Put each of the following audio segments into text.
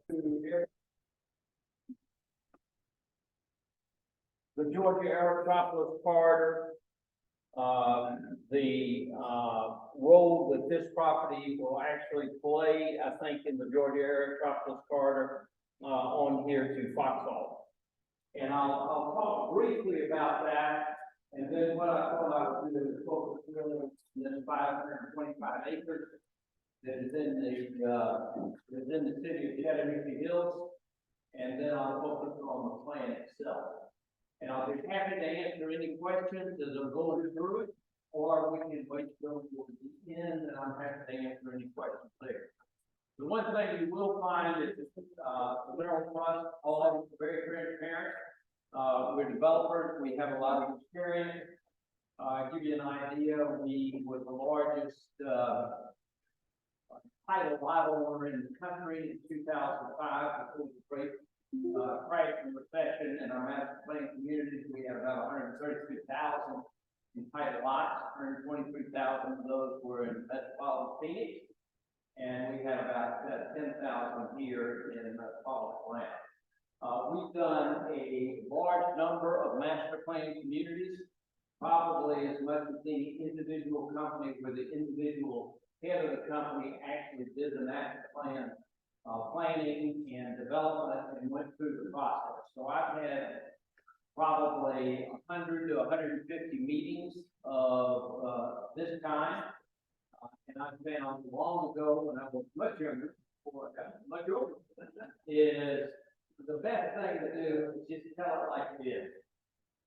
The Georgia Aerotropolis corridor, the role that this property will actually play, I think, in the Georgia Aerotropolis corridor on here to Foxhall. And I'll talk briefly about that, and then what I thought I would do is focus really on this 525 acres that is in the city of Chattanooga Hills, and then I'll focus on the plan itself. And I'll be happy to answer any questions as I'm going through it, or we can wait till the end, and I'm happy to answer any questions there. The one thing you will find is the Merrill Trust, all of us are very transparent. We're developers, we have a lot of experience. Give you an idea, we were the largest title lot owner in the country in 2005 before the great crash and recession. In our master plan communities, we had about 133,000 entitled lots. 123,000 of those were in metropolitan Phoenix, and we had about 10,000 here in metropolitan Atlanta. We've done a large number of master plan communities, probably as much as any individual company where the individual head of the company actually did the master plan planning and development and went through the process. So I've had probably 100 to 150 meetings of this kind. And I found long ago, when I was much younger, before I got much older, is the best thing to do is just tell it like it is.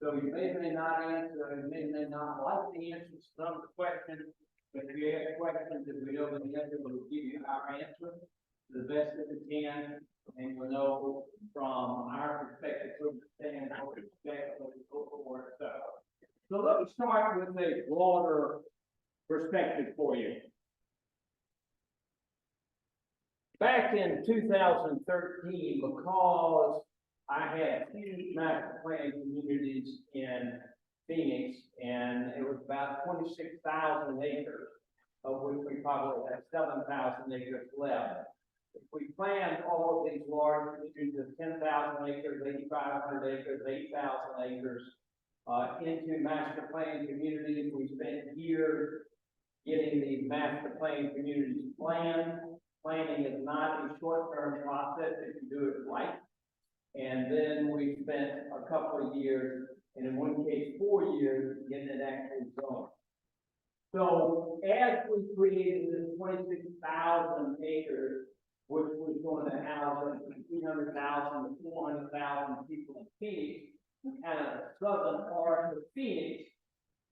So you may or may not answer, you may or may not like the answers to some of the questions, but if you ask questions that we know the answer, we'll give you our answer to the best that we can, and you'll know from our perspective, to understand what to expect, what to go for. So let me start with a broader perspective for you. Back in 2013, because I had huge master plan communities in Phoenix, and it was about 26,000 acres, of which we probably had 7,000 acres left. If we planned all of these large communities of 10,000 acres, 8,500 acres, 8,000 acres into master plan communities, we spent years getting these master plan communities planned. Planning is not a short-term process if you do it right. And then we spent a couple of years, and in one case 4 years, getting it actually going. So as we created this 26,000 acres, which was going to house 300,000 to 400,000 people in Phoenix, kind of the southern part of Phoenix,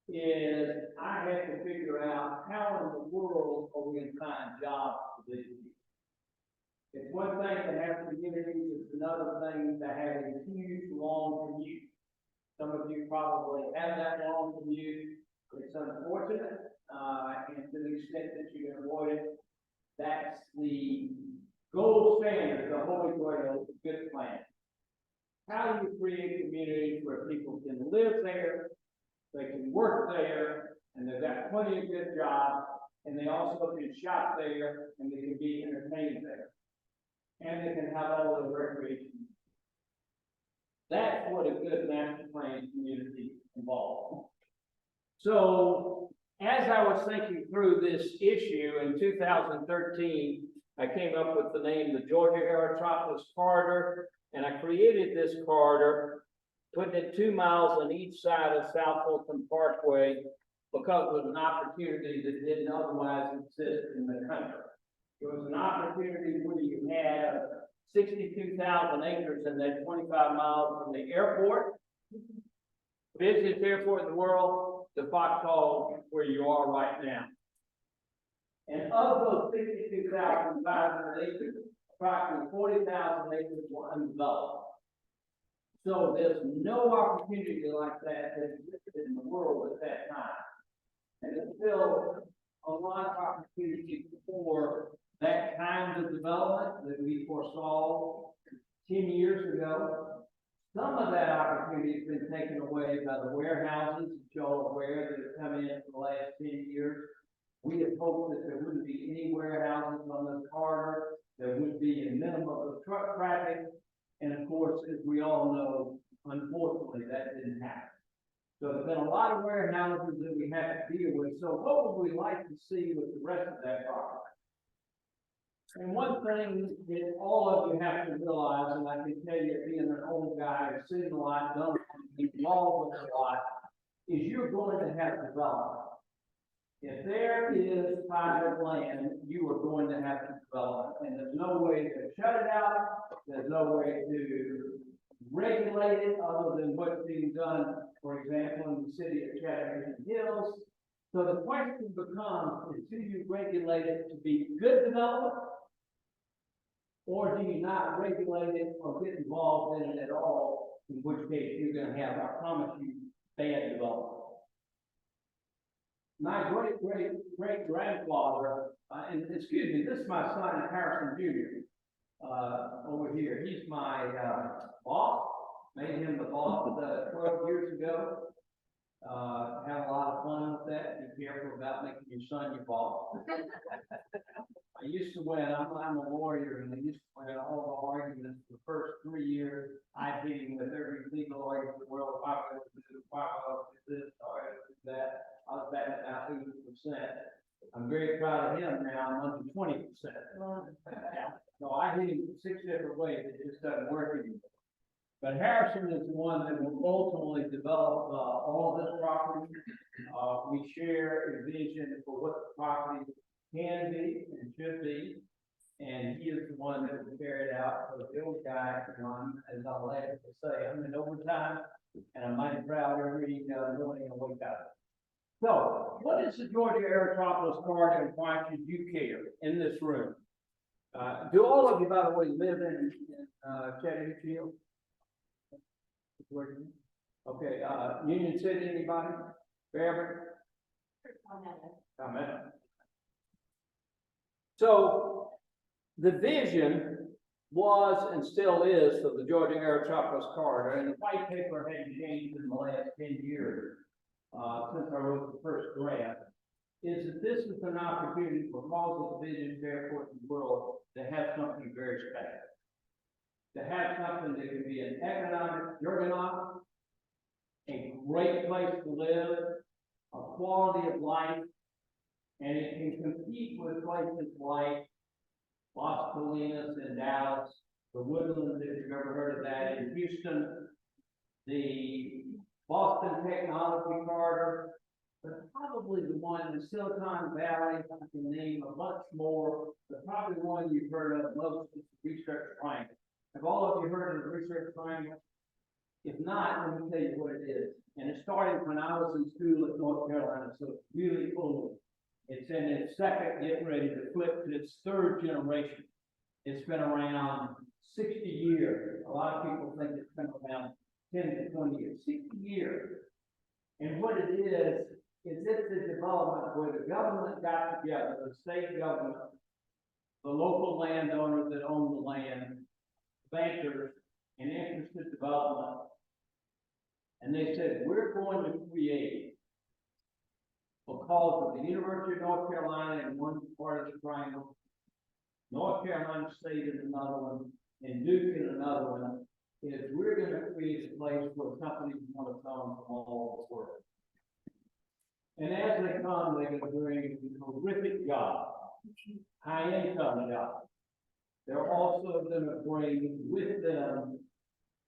is I had to figure out how in the world are we going to find jobs for these people. It's one thing to have communities, it's another thing to have a huge, long commute. Some of you probably have that long commute. It's unfortunate, and to the extent that you can avoid it, that's the gold standard, the holy grail of good planning. How do you create communities where people can live there, they can work there, and they've got plenty of good jobs, and they also can shop there, and they can be entertained there, and they can have all the recreation. That's what a good master plan community involves. So, as I was thinking through this issue in 2013, I came up with the name the Georgia Aerotropolis Corridor, and I created this corridor, putting it 2 miles on each side of South Fulton Parkway, because it was an opportunity that didn't otherwise exist in the country. It was an opportunity where you had 62,000 acres in that 25 miles from the airport, busiest airport in the world, to Foxhall, where you are right now. And of those 62,500 acres, approximately 40,000 acres were undeveloped. So there's no opportunity like that that existed in the world at that time. And there's still a lot of opportunity for that kind of development that we foresaw 10 years ago. Some of that opportunity has been taken away by the warehouses that y'all are aware that have come in for the last 10 years. We had hoped that there wouldn't be any warehouses on this corridor. There would be a minimum of truck traffic, and of course, as we all know, unfortunately, that didn't happen. So there's been a lot of warehouses that we have to deal with, so what would we like to see with the rest of that property? And one thing that all of you have to realize, and I can tell you, being an old guy, who's seen a lot, done involved with a lot, is you're going to have development. If there is private land, you are going to have to develop it, and there's no way to shut it out, there's no way to regulate it other than what's being done, for example, in the city of Chattahoochee Hills. So the question becomes, is do you regulate it to be good development, or do you not regulate it or get involved in it at all, in which case you're going to have, I promise you, bad development. My great-great-great-grandfather, and excuse me, this is my son, Harrison Jr., over here. He's my boss, made him the boss 12 years ago. Had a lot of fun with that. Be careful about making your son your boss. I used to win, I'm a lawyer, and I used to win all the arguments the first 3 years. I beat him with every legal argument in the world. Why would I do this? Why would I do this? Why would I do that? I was back at about 80%. I'm very proud of him now. I'm under 20%. So I hit him 6 different ways. It just doesn't work anymore. But Harrison is the one that will ultimately develop all of this property. We share a vision for what the property can be and should be. And he is the one that will carry it out. So the old guy, as I'm glad to say, I'm in overtime, and I'm mighty proud every morning I wake up. So, what is the Georgia Aerotropolis card, and why should you care in this room? Do all of you, by the way, live in Chattahoochee Hills? Okay, Union City, anybody? Fairburn? Comment. So, the vision was and still is for the Georgia Aerotropolis corridor, and the white paper hadn't changed in the last 10 years since I wrote the first draft, is that this is an opportunity for all of the biggest airports in the world to have something very special. To have something that can be an economic juggernaut, a great place to live, a quality of life, and it can compete with places like Las Colinas in Dallas, the Woodlands, if you've ever heard of that, in Houston, the Boston Technology Corridor, but probably the one in Silicon Valley. I can name a bunch more, but probably the one you've heard of most is the Research Triangle. Have all of you heard of the Research Triangle? If not, let me tell you what it is. And it started when I was in school at North Carolina, so it's really old. It's in its second, getting ready to flip to its third generation. It's been around 60 years. A lot of people think it's been around 10 to 20 years, 60 years. And what it is it's a development where the government got together, the state government, the local landowners that own the land, bankers, and interested development. And they said, we're going to create, because of the University of North Carolina in one part of the triangle, North Carolina State in another one, and Duke in another one, is we're going to create a place where companies want to come from all over the world. And as they come, they're going to bring horrific jobs, high income jobs. They're also going to bring with them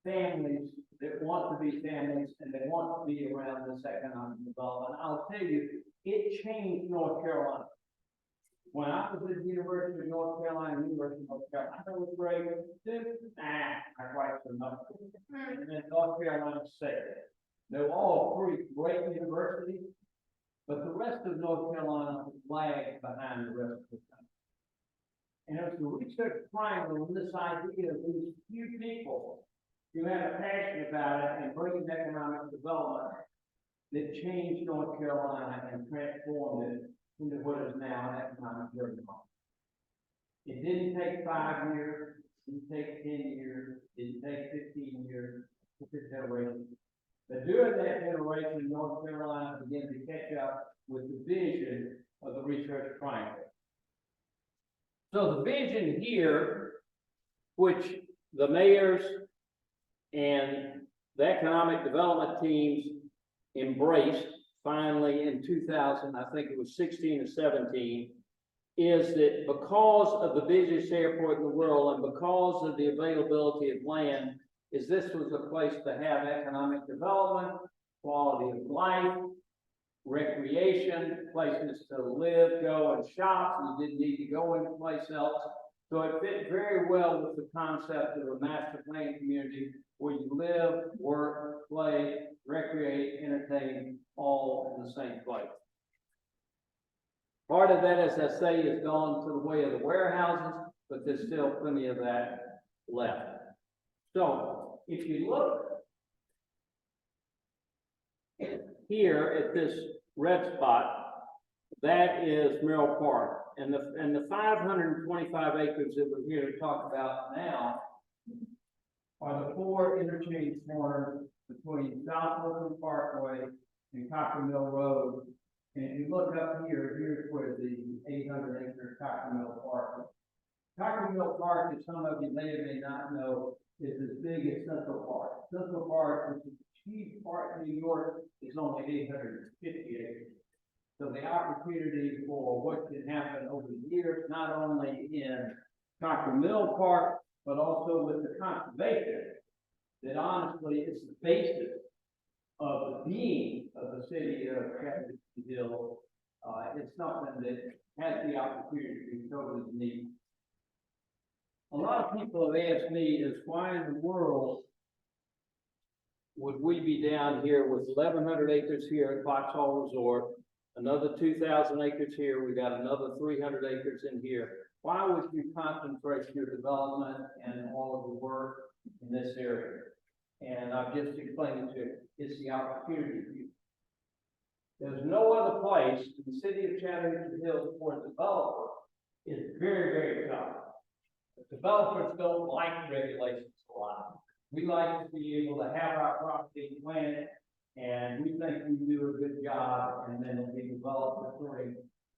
families that want to be families and they want to be around this economic development. I'll tell you, it changed North Carolina. When I was at the University of North Carolina, it was great. Not quite so much. And then North Carolina State. They were all three great universities, but the rest of North Carolina lagged behind the rest of the country. And it was the research triangle and this idea of these few people who had a passion about it and bringing economic development that changed North Carolina and transformed it into what is now an economic juggernaut. It didn't take 5 years, it didn't take 10 years, it didn't take 15 years, it took a generation. But during that generation, North Carolina began to catch up with the vision of the research triangle. So the vision here, which the mayors and the economic development teams embraced finally in 2000, I think it was 16 or 17, is that because of the busiest airport in the world and because of the availability of land, is this was a place to have economic development, quality of life, recreation, places to live, go and shop. You didn't need to go anyplace else. So it fit very well with the concept of a master plan community where you live, work, play, recreate, entertain, all in the same place. Part of that, as I say, is gone to the way of the warehouses, but there's still plenty of that left. So if you look here at this red spot, that is Merrill Park. And the 525 acres that we're here to talk about now are the 4 interchange corners between South Fulton Parkway and Copper Mill Road. And if you look up here, here's where the 800-acre Copper Mill Park is. Copper Mill Park, as some of you may or may not know, is as big as Central Park. Central Park, which is a huge part of New York, is only 850 acres. So the opportunity for what can happen over the years, not only in Copper Mill Park, but also with the conservation, that honestly is the basis of the being of the city of Chattanooga Hill. It's something that has the opportunity to be totally unique. A lot of people have asked me is why in the world would we be down here with 1,100 acres here at Foxhall Resort, another 2,000 acres here, we got another 300 acres in here. Why would you concentrate your development and all of the work in this area? And I've just explained it to you. It's the opportunity for you. There's no other place in the city of Chattanooga Hills for a developer is very, very tough. The developers don't like regulations a lot. We like to be able to have our property planted, and we think we do a good job, and then it'll be developed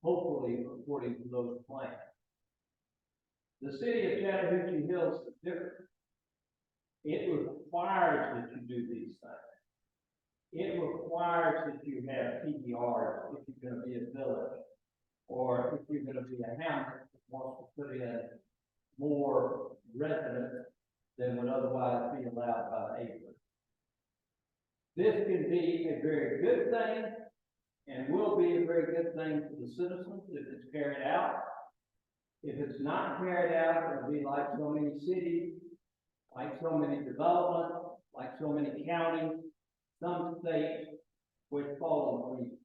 hopefully according to those plans. The city of Chattanooga Hills is different. It requires that you do these things. It requires that you have PDRs if you're going to be a village, or if you're going to be a hamlet that wants to put in more residents than would otherwise be allowed by the neighborhood. This can be a very good thing and will be a very good thing for the citizens if it's carried out. If it's not carried out, it'll be like so many cities, like so many developments, like so many counties, some states, which fall on the weeds.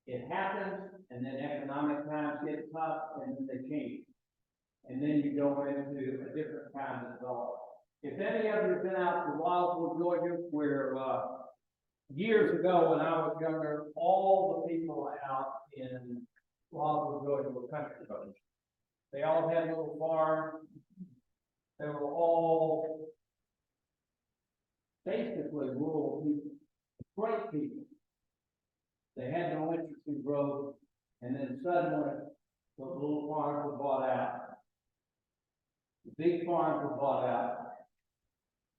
It happens, and then economic times get tough, and then they change. And then you go into a different kind of development. If any of you have been out to Wildwood, Georgia, where years ago when I was younger, all the people out in Wildwood, Georgia were country folks. They all had little farms. They were all basically rural people, great people. They had no interest in growth, and then suddenly those little farms were bought out. The big farms were bought out.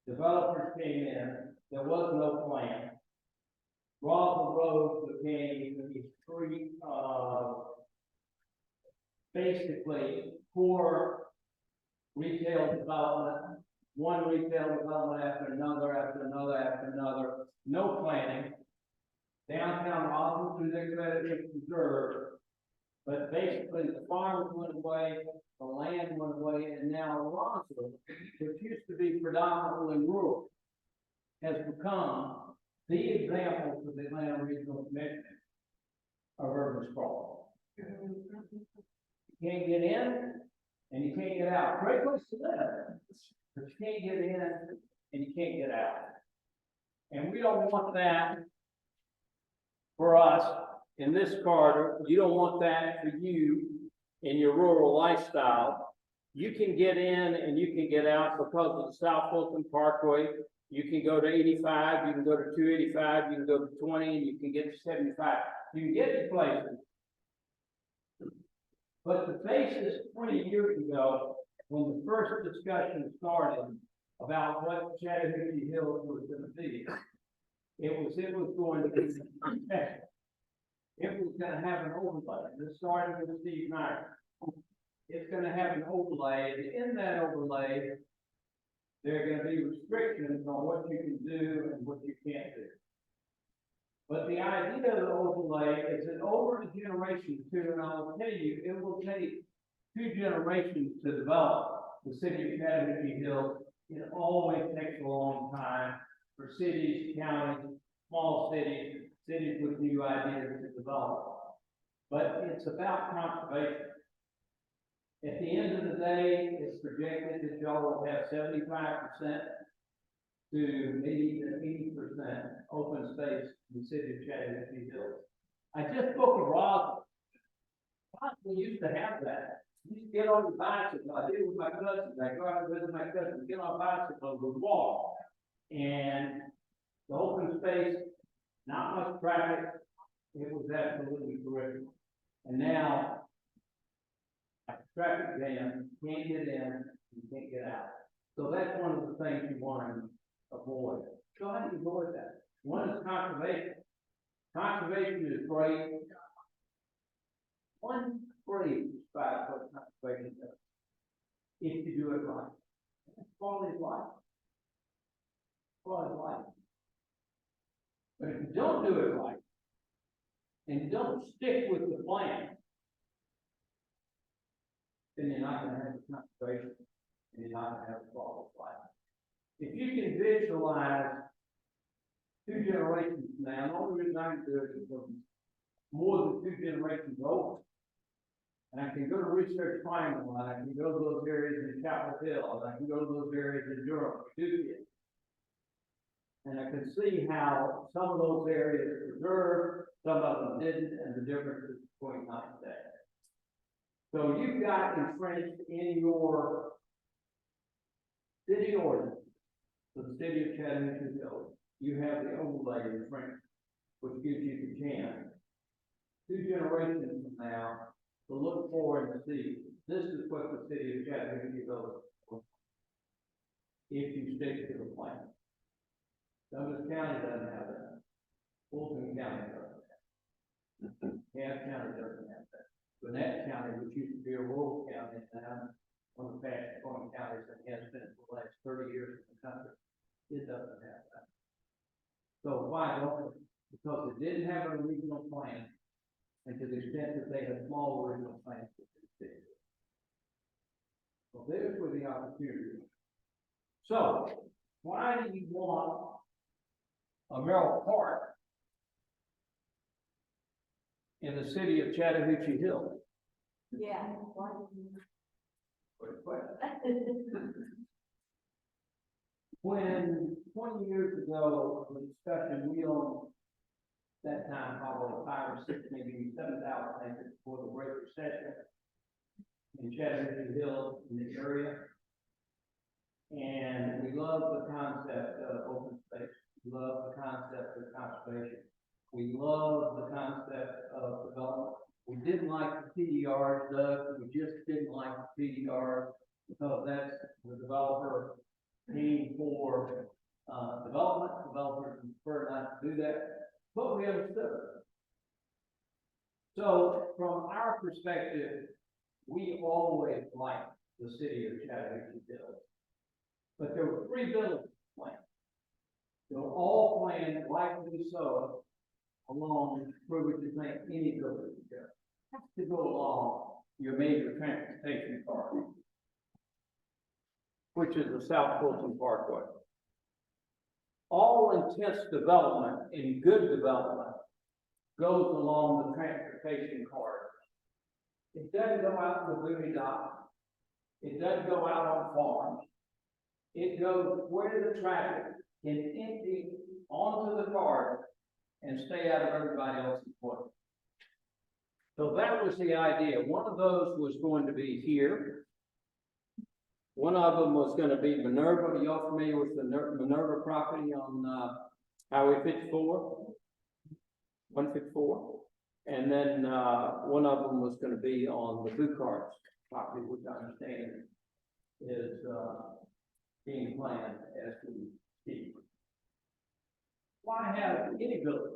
Developers came in. There was no plan. Broadwell Road became these 3 basically poor retail development, one retail development after another, after another, after another, no planning. Downtown Roswell, to their credit, is preserved, but basically the farms went away, the land went away, and now Roswell, which used to be predominantly rural, has become the example for the Atlanta Regional Commission of urban sprawl. You can't get in, and you can't get out. Great place to live, but you can't get in, and you can't get out. And we don't want that for us in this corridor. You don't want that for you in your rural lifestyle. You can get in and you can get out because of the South Fulton Parkway. You can go to 85, you can go to 285, you can go to 20, and you can get to 75. You can get to places. But the basis 20 years ago, when the first discussion started about what Chattahoochee Hills was going to be, it was going to be protected. It was going to have an overlay. This started with Steve Knight. It's going to have an overlay, and in that overlay, there are going to be restrictions on what you can do and what you can't do. But the idea of the overlay is that over a generation or two, and I'll tell you, it will take 2 generations to develop the city of Chattahoochee Hills. It always takes a long time for cities, counties, small cities, cities with new ideas to develop. But it's about conservation. At the end of the day, it's projected that y'all will have 75% to maybe even 80% open space in the city of Chattahoochee Hills. I just spoke of Roslyn. Roslyn used to have that. You used to get on your bicycle. I did it with my cousins. I go out and visit my cousins, get on a bicycle, and walk. And the open space, not much traffic. It was absolutely terrific. And now, traffic jam, you can't get in, you can't get out. So that's one of the things you want to avoid. So how do you avoid that? One is conservation. Conservation is great. One phrase describes what conservation does. If you do it right. That's quality of life. Quality of life. But if you don't do it right, and you don't stick with the plan, then you're not going to have the conservation, and you're not going to have a quality of life. If you can visualize 2 generations from now, the only reason I can do it is because more than 2 generations old. And I can go to Research Triangle, and I can go to those areas in Chapel Hill, and I can go to those areas in Durham, Dubuque. And I can see how some of those areas preserved, some of them didn't, and the differences between night and day. So you've got entrenched in your city ordinance, for the city of Chattahoochee Hills, you have the overlay entrenched, which gives you the chance 2 generations from now to look forward and see this is what the city of Chattahoochee Hills will do if you stick to the plan. Douglas County doesn't have that. Fulton County doesn't have that. Cass County doesn't have that. Gwinnett County, which used to be a rural county, is now one of the fastest growing counties that has been for the last 30 years in the country. It doesn't have that. So why don't it? Because it didn't have a regional plan, and to the extent that they had small regional plans, it did. So there's where the opportunity is. So why do you want a Merrill Park in the city of Chattahoochee Hills? Yeah. When 20 years ago, the discussion we owned that time probably 5 or 6, maybe 7,000 acres before the Great Recession in Chattahoochee Hills in the area. And we love the concept of open space. We love the concept of conservation. We love the concept of development. We didn't like the PDRs, Doug. We just didn't like the PDRs because that's the developer paying for development. Developers prefer not to do that, but we understood it. So from our perspective, we always liked the city of Chattahoochee Hills. But there were 3 buildings planned. They were all planned, rightfully so, along where we could think any building would go. Has to go along your major transportation corridor, which is the South Fulton Parkway. All intense development and good development goes along the transportation corridor. It doesn't go out to the boony dock. It doesn't go out on farms. It goes where the traffic can empty onto the corridor and stay out of everybody else's way. So that was the idea. One of those was going to be here. One of them was going to be Minerva. Are y'all familiar with the Minerva property on Highway 54? 154? And then, one of them was gonna be on the food carts property, which I understand is, being planned as we speak. Why have any village?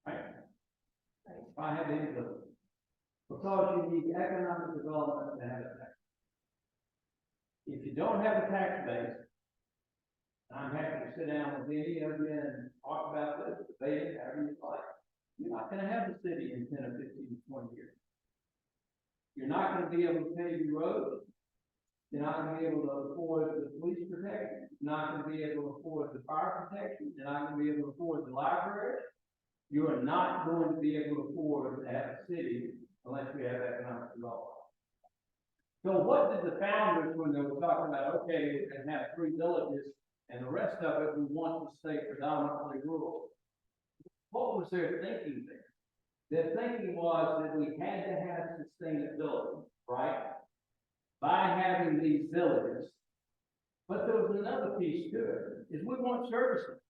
Right? Why have any village? Because you need economic development to have a tax. If you don't have a tax base, I'm happy to sit down with any of you and talk about this, debate it, however you like. You're not gonna have a city in 10 or 15, 20 years. You're not gonna be able to pave your roads. You're not gonna be able to afford the police protection. You're not gonna be able to afford the fire protection. You're not gonna be able to afford the library. You are not going to be able to afford to have a city unless we have economic development. So what did the founders, when they were talking about, okay, we can have 3 villages and the rest of it, we want to stay predominantly rural? What was their thinking there? Their thinking was that we had to have sustainability, right? By having these villages. But there was another piece to it, is we want services.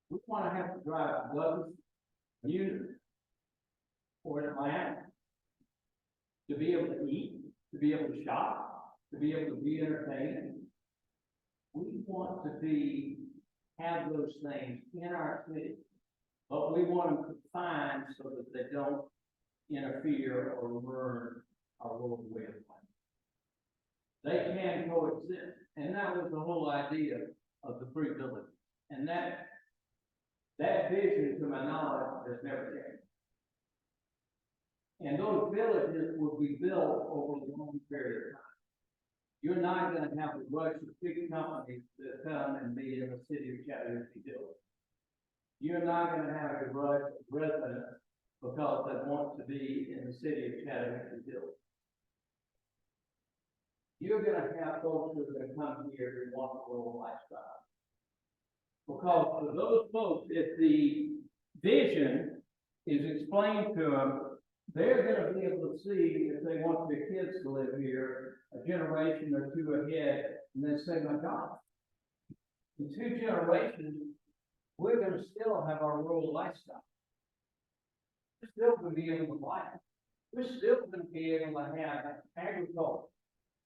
We want to have to drive to Douglas, Union, or Atlanta to be able to eat, to be able to shop, to be able to be entertained. We want to have those things in our city, but we want them confined so that they don't interfere or ruin our world way of life. They can coexist, and that was the whole idea of the 3 villages. And that vision, to my knowledge, has never changed. And those villages will be built over a long period of time. You're not going to have a rush of big companies that come and be in the city of Chattanooga. You're not going to have a rush of residents because they want to be in the city of Chattanooga. You're going to have folks who are going to come here and want a rural lifestyle. Because for those folks, if the vision is explained to them, they're going to be able to see if they want their kids to live here a generation or 2 ahead, and then say, my God, in 2 generations, we're going to still have our rural lifestyle. We're still going to be able to buy it. We're still going to be able to have agriculture.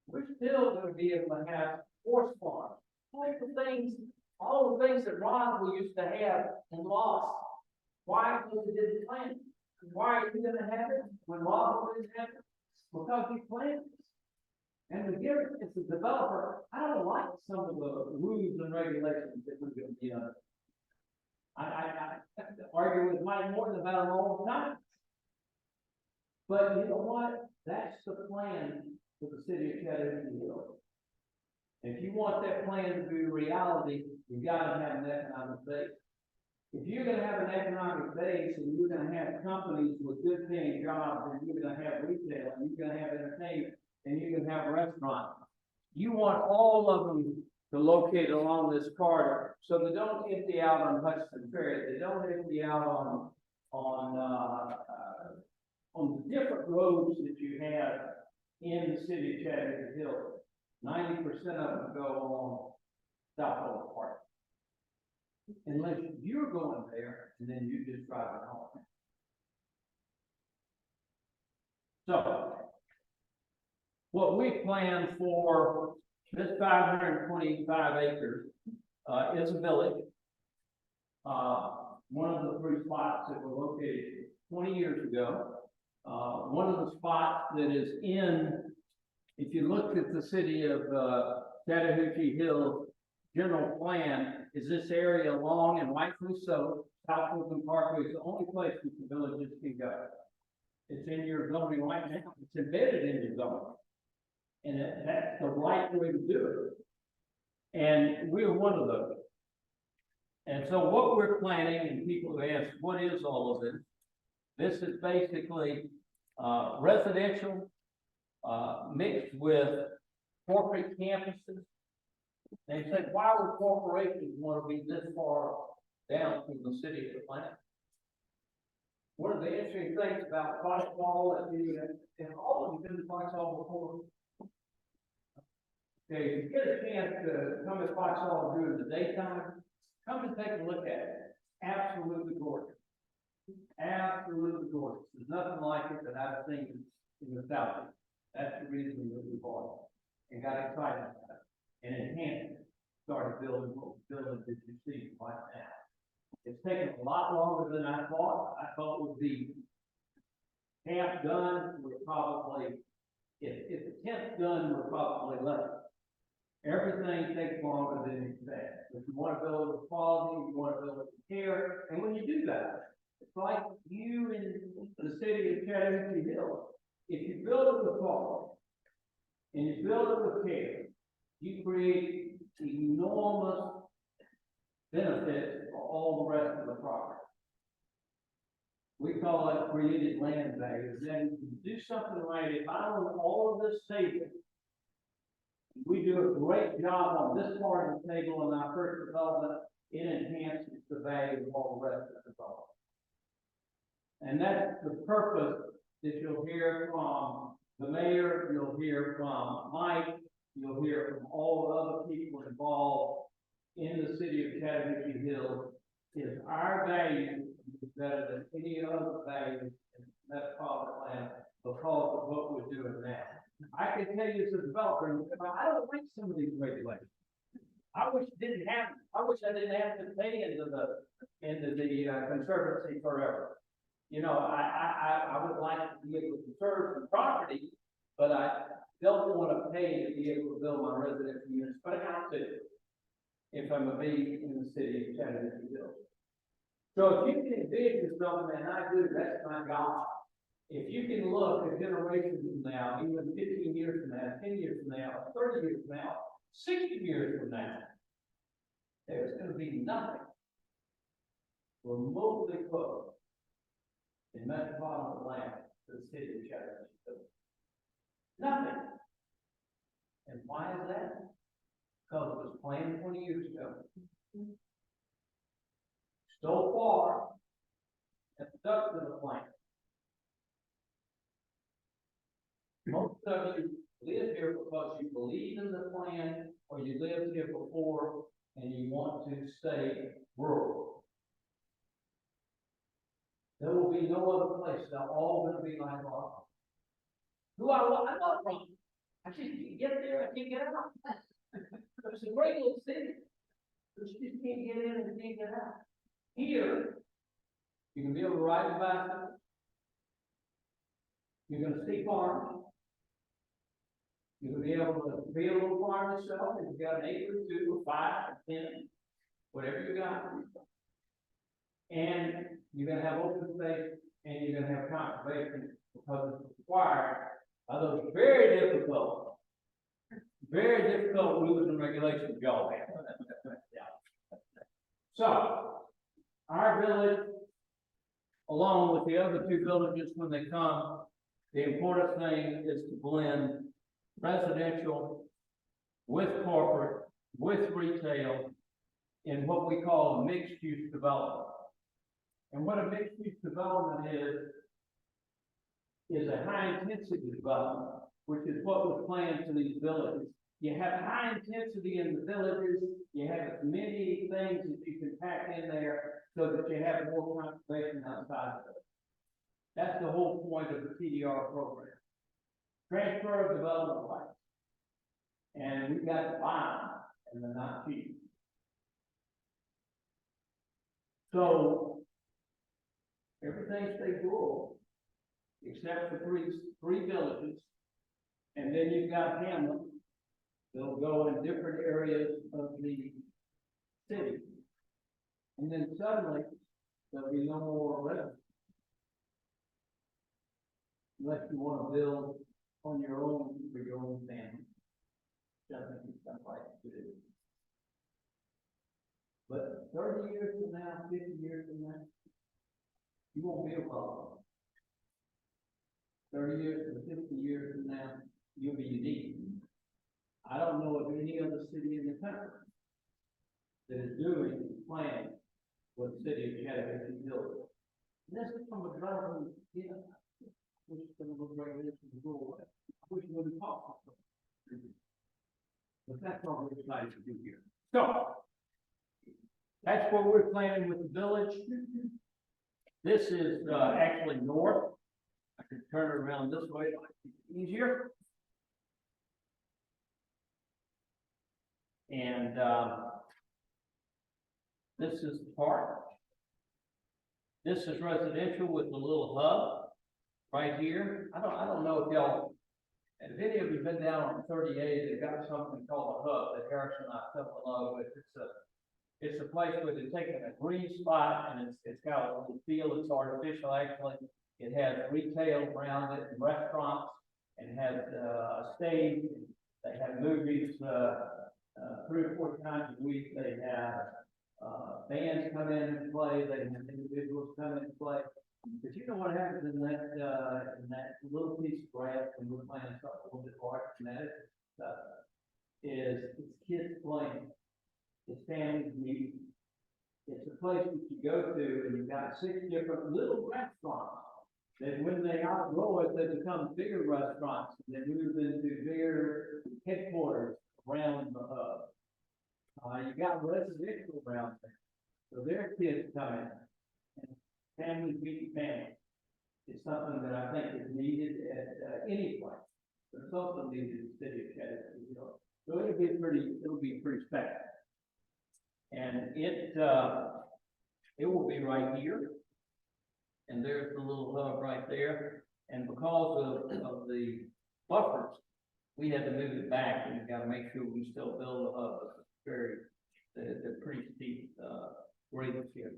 We're still going to be able to have horse farms. All the things that Ron we used to have and lost. Why? Because he didn't plan it. Why are you going to have it when Ron didn't have it? Because he planned it. And the giver, as a developer, I don't like some of the rules and regulations that we're going to be under. I argue with Mike Morton about them all the time. But you know what? That's the plan for the city of Chattanooga. If you want that plan to be reality, you've got to have an economic base. If you're going to have an economic base and you're going to have companies with good paying jobs, and you're going to have retail, and you're going to have entertainment, and you can have restaurants. You want all of them to locate along this corridor, so they don't empty out on Hudson Ferry. They don't empty out on the different roads that you have in the city of Chattanooga Hills. 90% of them go along South Park, unless you're going there and then you just drive it home. So, what we plan for this 525 acres is a village. One of the 3 spots that were located 20 years ago. One of the spots that is if you looked at the city of Chattahoochee Hills general plan, is this area long, and rightfully so. South Wilson Parkway is the only place that the villages can go. It's in your zoning right now. It's embedded in your zoning. And that's the right way to do it. And we're one of those. And so what we're planning, and people who ask, what is all of this? This is basically residential mixed with corporate campuses. They said, why would corporations want to be this far down from the city of Atlanta? One of the interesting things about Foxball, and all of you been to Foxball before. Okay, if you get a chance to come to Foxball during the daytime, come and take a look at it. absolutely gorgeous. Absolutely gorgeous. There's nothing like it that I've seen in the Southeast. That's the reason that we bought it and got excited about it and enhanced it. Started building that you see right now. It's taken a lot longer than I thought. I thought it would be half done. We're probably, if the 10th done, we're probably late. Everything takes longer than you expect. If you want to build with quality, you want to build with care, and when you do that, it's like you in the city of Chattanooga Hills. If you build it with quality and you build it with care, you create enormous benefits for all the rest of the property. We call it created land value. Then you do something right. If I own all of this table, we do a great job on this part of the table in our first development, it enhances the value of all the rest of the development. And that's the purpose that you'll hear from the mayor, you'll hear from Mike, you'll hear from all the other people involved in the city of Chattanooga Hills, is our value is better than any other value in metropolitan Atlanta because of what we're doing now. I can tell you as a developer, I don't like some of these regulations. I wish I didn't have to pay into the conservancy forever. You know, I would like to be able to conserve some property, but I don't want to pay to be able to build my residential units, but I have to if I'm a be in the city of Chattanooga Hills. So if you can envision something, and I do, that's my God. If you can look at generations from now, even 15 years from now, 10 years from now, 30 years from now, 60 years from now, there's going to be nothing remotely close in metropolitan Atlanta to the city of Chattanooga Hills. Nothing. And why is that? Because it was planned 20 years ago. So far, and stuck to the plan. Most of you live here because you believe in the plan, or you lived here before and you want to stay rural. There will be no other place. They're all going to be like ours. I'm not from. I just can't get there. I can't get out. It's a great little city. But you just can't get in and can't get out. Here, you can be able to ride the bicycle. You're going to see farms. You're going to be able to be a little farm yourself. If you've got an acre or 2 or 5 or 10, whatever you got. And you're going to have open space and you're going to have conservation because it's required by those very difficult rules and regulations y'all have. So, our village, along with the other 2 villages when they come, the important thing is to blend residential with corporate, with retail, in what we call a mixed-use development. And what a mixed-use development is a high-intensity development, which is what was planned for these villages. You have high intensity in the villages, you have as many things that you can pack in there so that you have more conservation outside of it. That's the whole point of the TDR program. Transfer of development rights. And we've got to buy them, and they're not cheap. So, everything stays rural, except for three villages, and then you've got hamlets. They'll go in different areas of the city. And then suddenly, there'll be no more residents. Unless you want to build on your own for your own family. Doesn't make sense like to do. But 30 years from now, 50 years from now, you won't be a problem. 30 years to 50 years from now, you'll be unique. I don't know of any other city in the country that is doing planning what the city of Chattanooga Hills. And this is from a developer, you know, which is going to look regulations to go away. I wish it wouldn't possible. But that's all we're excited to do here. So, That's what we're planning with the village. This is, actually north. I can turn it around this way, it might be easier. And, this is the park. This is residential with a little hub right here. I don't know if y'all, and if any of you been down on 38, they've got something called a hub that Harrison and I fell in love with. It's a place where they're taking a green spot and it's got a little field. It's artificial actually. It has retail around it and restaurants and has a stage. They have movies 3 or 4 times a week. They have bands come in and play. They have individuals come in and play. But you know what happens in that little piece of grass when we're playing something a little bit larger than that is it's kids playing. It's families meeting. It's a place that you go to and you've got 6 different little restaurants that when they outgrow it, they become bigger restaurants and they move into bigger headquarters around the hub. You got residential around there. So their kids come in and families meet families. It's something that I think is needed at any place. But it's also needed in the city of Chattanooga. So it'll be pretty special. And it will be right here. And there's the little hub right there. And because of the buffers, we had to move it back and we've got to make sure we still build the hub. They're pretty steep grades here.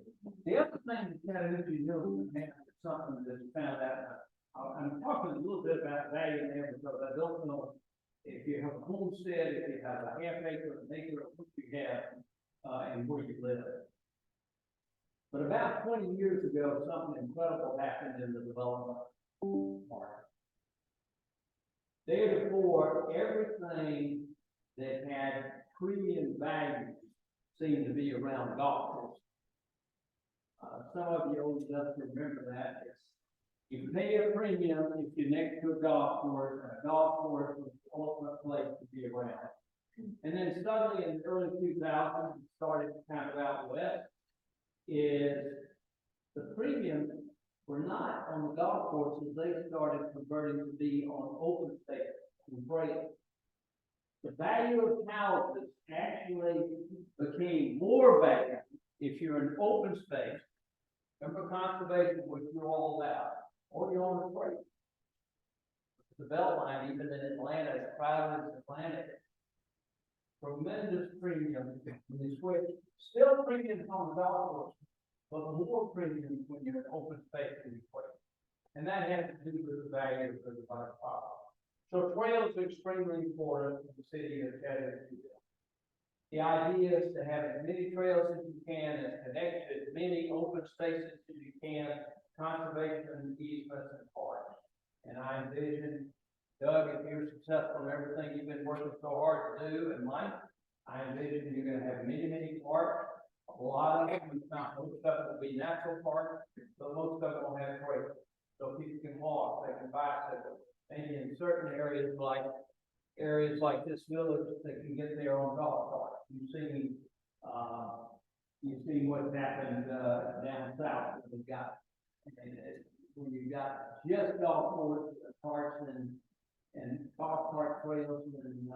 The other thing that Chattanooga Hills has something that we found out. I'm talking a little bit about value there because I don't know if you have a homestead, if you have a half acre, an acre, what you have, and where you live. But about 20 years ago, something incredible happened in the development market. Therefore, everything that had premium value seemed to be around golf courses. Some of you old enough to remember that. You pay a premium if you're next to a golf course, and a golf course was the ultimate place to be around. And then suddenly in the early 2000s, it started kind of out west, is the premiums were not on the golf courses, they started converting to be on open space and trails. The value of houses actually became more valuable if you're in open space. Remember conservation, which you're all about, or you're on the trail. The Beltline, even in Atlanta, as crowded as Atlanta, tremendous premium when you switch. Still premiums on the golf course, but more premiums when you're in open space in the trail. And that has to do with the value of the property. So trails are extremely important in the city of Chattanooga. The idea is to have as many trails as you can and connect as many open spaces as you can, conservation, easements, and parks. And I envision, Doug, if you're successful in everything you've been working so hard to do, and Mike, I envision you're going to have many, many parks. A lot of them, not most of them will be natural parks, but most of them will have trails. So people can walk, they can bicycle. Maybe in certain areas like this village, they can get there on golf carts. You've seen what's happened down south. When you've got just golf course parks and golf cart trails in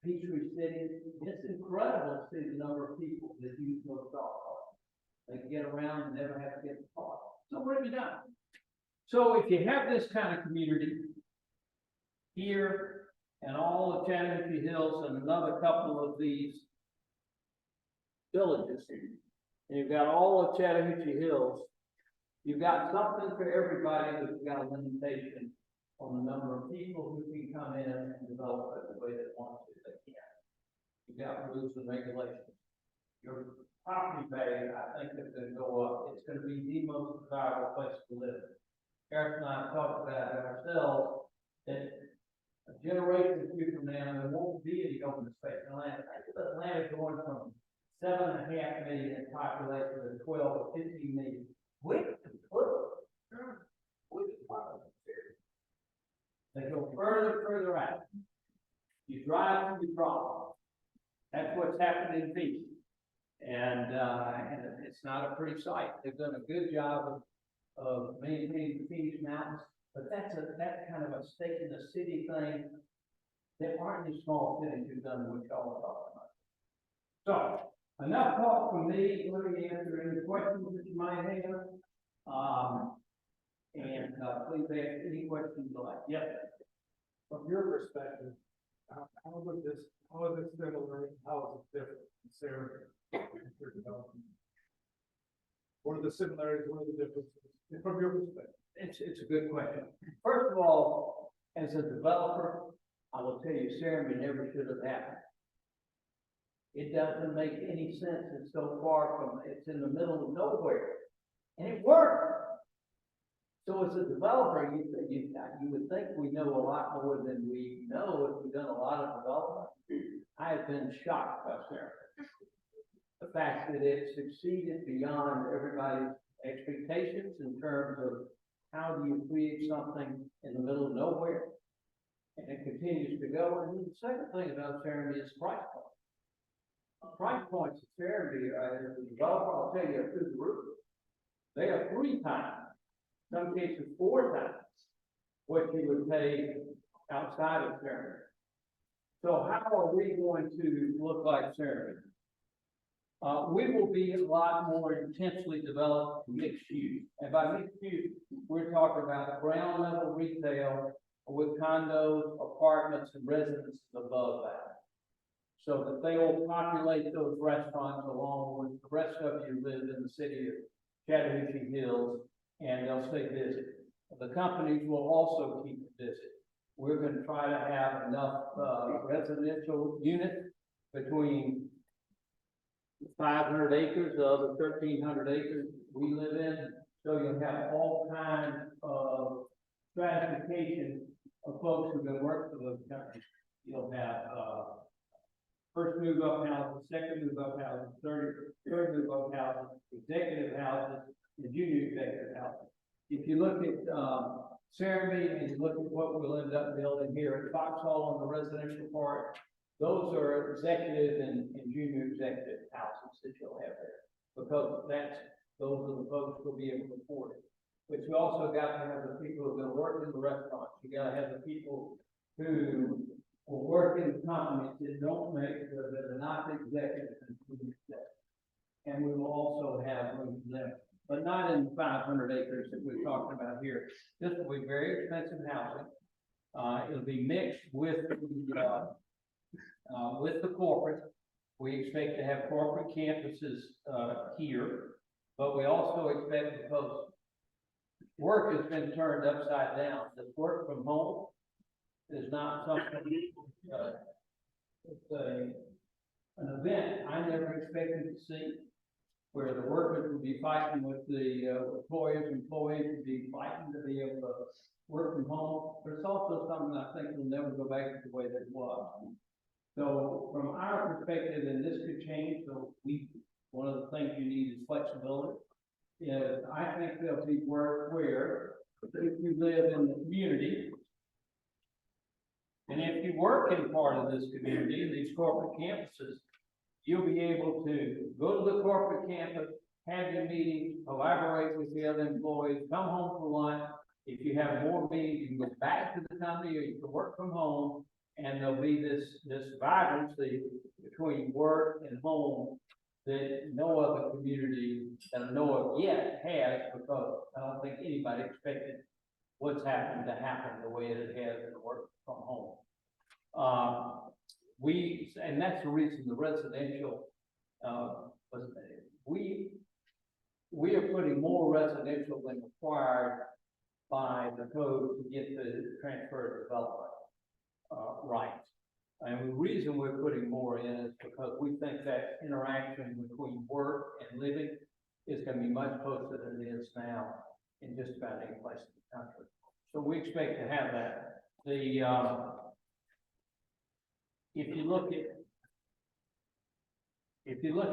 Peachtree City, it's incredible to see the number of people that use those golf carts. They can get around and never have to get in the car. So what have you done? So if you have this kind of community here and all of Chattanooga Hills and another couple of these villages, and you've got all of Chattanooga Hills, you've got something for everybody, but you've got a limitation on the number of people who can come in and develop it the way they want to. They can't. You've got rules and regulations. Your property value, I think, is going to go up. It's going to be the most desirable place to live. Eric and I have talked about it ourselves, that a generation or two from now, there won't be any open space in Atlanta. Atlanta going from 7.5 million in population to 12 or 15 million. They go further out. You drive to the problem. That's what's happened in Phoenix. And it's not a pretty sight. They've done a good job of maintaining the Phoenix Mountains, but that's kind of a stake in the city thing. There aren't any small cities who've done what y'all are talking about. So, enough talk from me. Let me answer any questions that you might have. Please ask any questions you like. Yes. From your perspective, how is it similar, how is it different in Sarah your development? What are the similarities, what are the differences from your perspective? It's a good question. First of all, as a developer, I will tell you, Sarah never should have happened. It doesn't make any sense. It's so far from, it's in the middle of nowhere, and it worked. So as a developer, you would think we know a lot more than we know if we've done a lot of development. I have been shocked by Sarah. The fact that it succeeded beyond everybody's expectations in terms of how do you create something in the middle of nowhere, and it continues to go. And the second thing about Sarah is price point. Price points at Sarah, as a developer, I'll tell you, through the roof. They are 3 times. Some cases 4 times what you would pay outside of Sarah. So how are we going to look like Sarah? We will be a lot more intensely developed mixed use. And by mixed use, we're talking about ground level retail with condos, apartments, and residences above that. So that they will populate those restaurants along with the rest of you live in the city of Chattahoochee Hills, and they'll stay busy. The companies will also keep it busy. We're going to try to have enough residential units between 500 acres of the 1,300 acres we live in, so you'll have all kinds of stratification of folks who can work for those companies. You'll have first move up houses, second move up houses, third move up houses, executive houses, and junior executive houses. If you look at Ceremony and you look at what we'll end up building here at Foxhall on the residential part, those are executive and junior executive houses that you'll have there, because those are the folks who'll be able to afford it. But you also got to have the people who are going to work in the restaurants. You got to have the people who will work in companies that don't make, that are not executives and junior executives. And we will also have room for them, but not in 500 acres that we're talking about here. This will be very expensive housing. It'll be mixed with the corporate. We expect to have corporate campuses here, but we also expect, because work has been turned upside down, that work from home is not something, it's an event I never expected to see, where the workers would be fighting with the employers would be fighting to be able to work from home. But it's also something I think will never go back to the way that it was. So from our perspective, and this could change, so one of the things you need is flexibility. I think there'll be work where if you live in the community, and if you work in part of this community, in these corporate campuses, you'll be able to go to the corporate campus, have your meetings, collaborate with the other employees, come home for lunch. If you have more meetings, you can go back to the company, or you can work from home, and there'll be this vibrancy between work and home that no other community that I know of yet has, because I don't think anybody expected what's happened to happen the way it has in the work from home. And that's the reason the residential, we are putting more residential than required by the code to get the transfer of development rights. And the reason we're putting more in is because we think that interaction between work and living is going to be much closer than it is now in just about any place in the country. So we expect to have that. If you look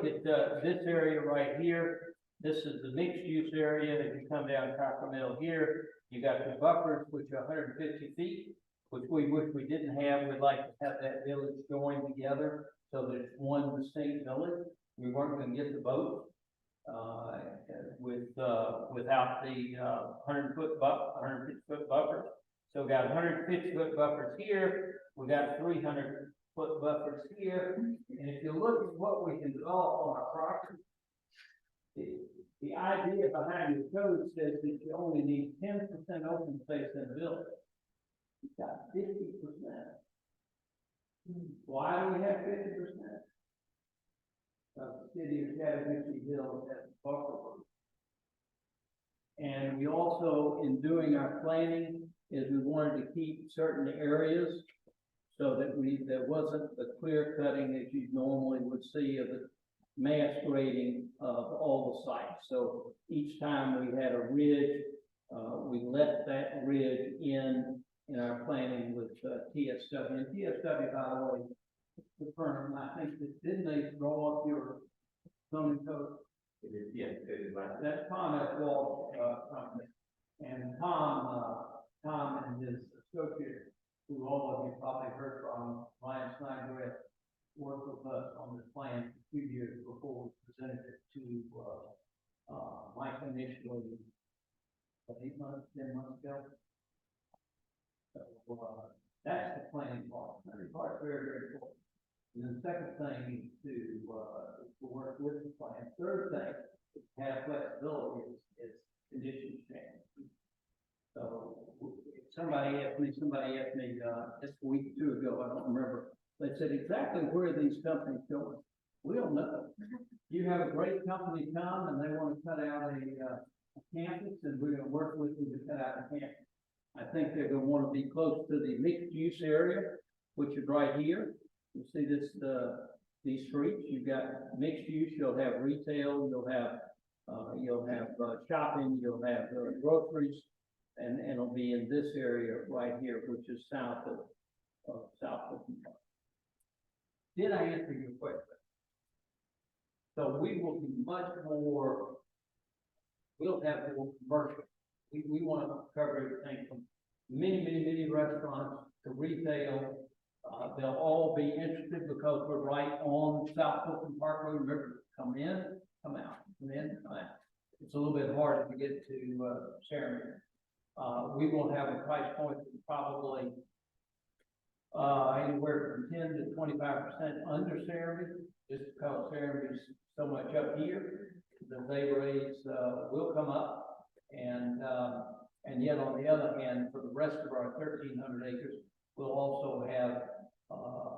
at this area right here, this is the mixed use area. If you come down Copper Mill here, you got the buffers, which are 150 feet, which we wish we didn't have. We'd like to have that village joined together. so that it's one distinct village. We weren't gonna get the vote, without the, 150-foot buffer. So we got 150-foot buffers here, we got 300-foot buffers here, and if you look at what we can develop on our property, the idea behind the code says that you only need 10% open space in the village. You've got 50%. Why do we have 50%? The city of Chattahoochee Hills has a buffer. And we also, in doing our planning, is we wanted to keep certain areas so that there wasn't the clear cutting that you normally would see of the mass grading of all the sites. So each time we had a ridge, we left that ridge in our planning with TSW. And TSW, by the way, the firm, I think, didn't they draw up your zoning code? It is, yes, it is like that. That's Tom at Wall, company. And Tom and his associate, who all of you probably heard from, Ryan Snodgrass, worked with us on this plan 2 years before we presented it to, Mike initially, 8 months, 10 months ago. So, that's the planning part. That part's very, very important. And then the second thing is to work with the plan. Third thing, is to have flexibility is conditions change. So somebody asked me just a week or two ago, I don't remember, they said exactly where are these companies going? We don't know. You have a great company come and they want to cut out a campus, and we're gonna work with them to cut out a campus. I think they're gonna want to be close to the mixed use area, which is right here. You see this, these streets, you've got mixed use, you'll have retail, you'll have shopping, you'll have groceries, and it'll be in this area right here, which is south of Park. Did I answer your question? So we will be much more, we'll have more commercial. We want to cover everything from many restaurants to retail. They'll all be interested because we're right on South Fulton Park Road. Remember, come in, come out, come in, come out. It's a little bit harder to get to Ceremony. We will have a price point that's probably anywhere from 10 to 25% under Ceremony, just because Ceremony is so much up here. The day rates will come up, and yet on the other hand, for the rest of our 1,300 acres, we'll also have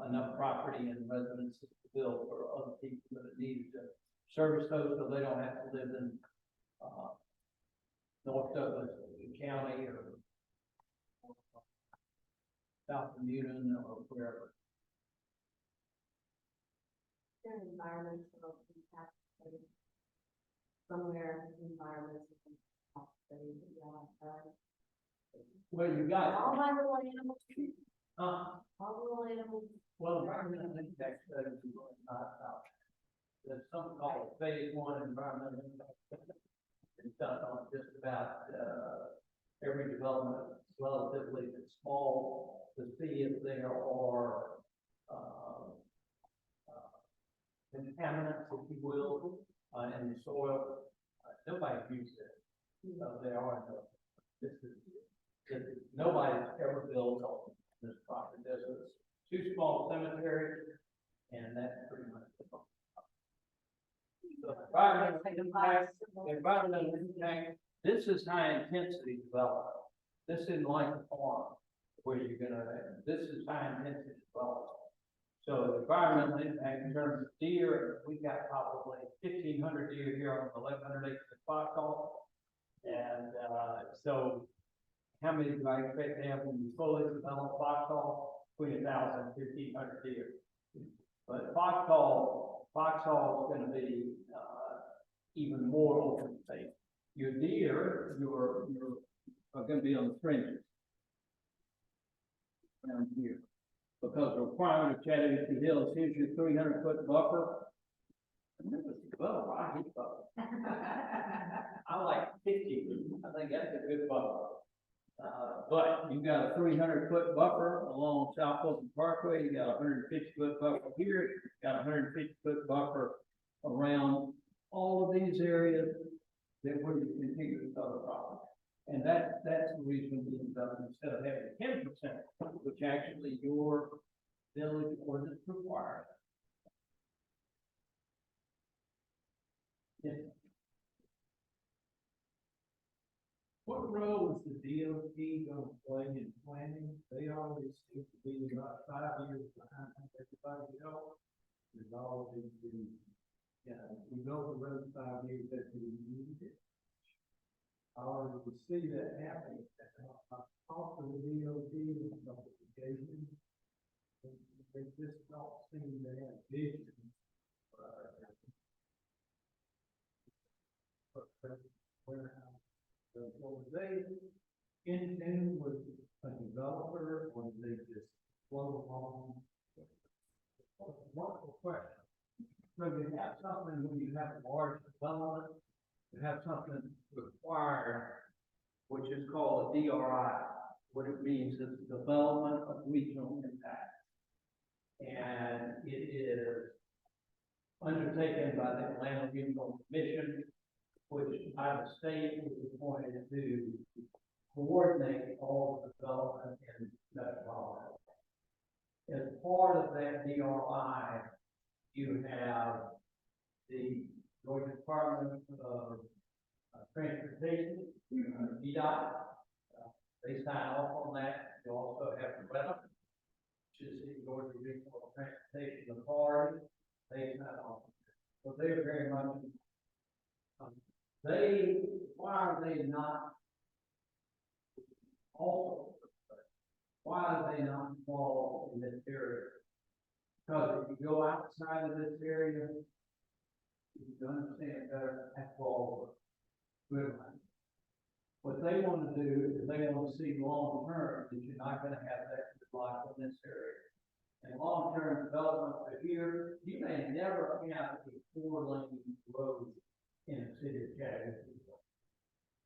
enough property and residences to build for other people that need to service those, so they don't have to live in North Douglas County or South Bermuda or wherever. There's environmental impact somewhere, environmental impact Well, you got all my little animals. all All the little animals. well, environmental impact studies is not out. There's something called phase 1 environmental impact study. It's done on just about every development relatively small to see if there are contaminants, if you will, in the soil. Nobody uses it. There are no. This is nobody's ever built on this property. There's two small cemeteries, and that's pretty much it. So environmental impact, this is high intensity development. This isn't like a farm where you're gonna, this is high intensity development. So the environmental impact in terms of deer, we got probably 1,500 deer here on 1,100 acres of Foxhall. And so how many do I expect to have when we fully develop Foxhall? Between 1,000 and 1,500 deer. But Foxhall is going to be even more open space. Your deer, are going to be on the fringes around here, because the requirement of Chattahoochee Hills, here's your 300-foot buffer. Well, I hate buffer. I like 50. I think that's a good buffer. But you've got a 300-foot buffer along South Fulton Parkway, you got a 150-foot buffer here, you've got a 150-foot buffer around all of these areas that where you continue to cover property. And that's the reason we done, instead of having 10%, which actually your village ordinance requires. Yes. What role is the DOT gonna play in planning? They always seem to be about 5 years behind everybody else. There's always the, we know the road 5 years that we need it. Or we see that happening. I talked to the DOT and notification. They just don't seem to have vision. Warehouse. So were they in tune with a developer, or did they just flow along? Wonderful question. So you have something when you have a large development, you have something Required, which is called a DRI. What it means is Development of Regional Impact. And it is undertaken by the Atlanta Regional Commission, which by the state was appointed to coordinate all the development in metropolitan. As part of that DRI, you have the Georgia Department of Transportation, DDOT, they sign off on that. You also have the RETA, which is the Georgia Regional Transportation Authority, they sign off on that. So they're very much, why are they not also, why are they not involved in this area? Because if you go outside of this area, you understand better at all. What they want to do is they want to see long term that you're not going to have that block in this area. And long term development for here, you may never have a 4-lane road in the city of Chattanooga.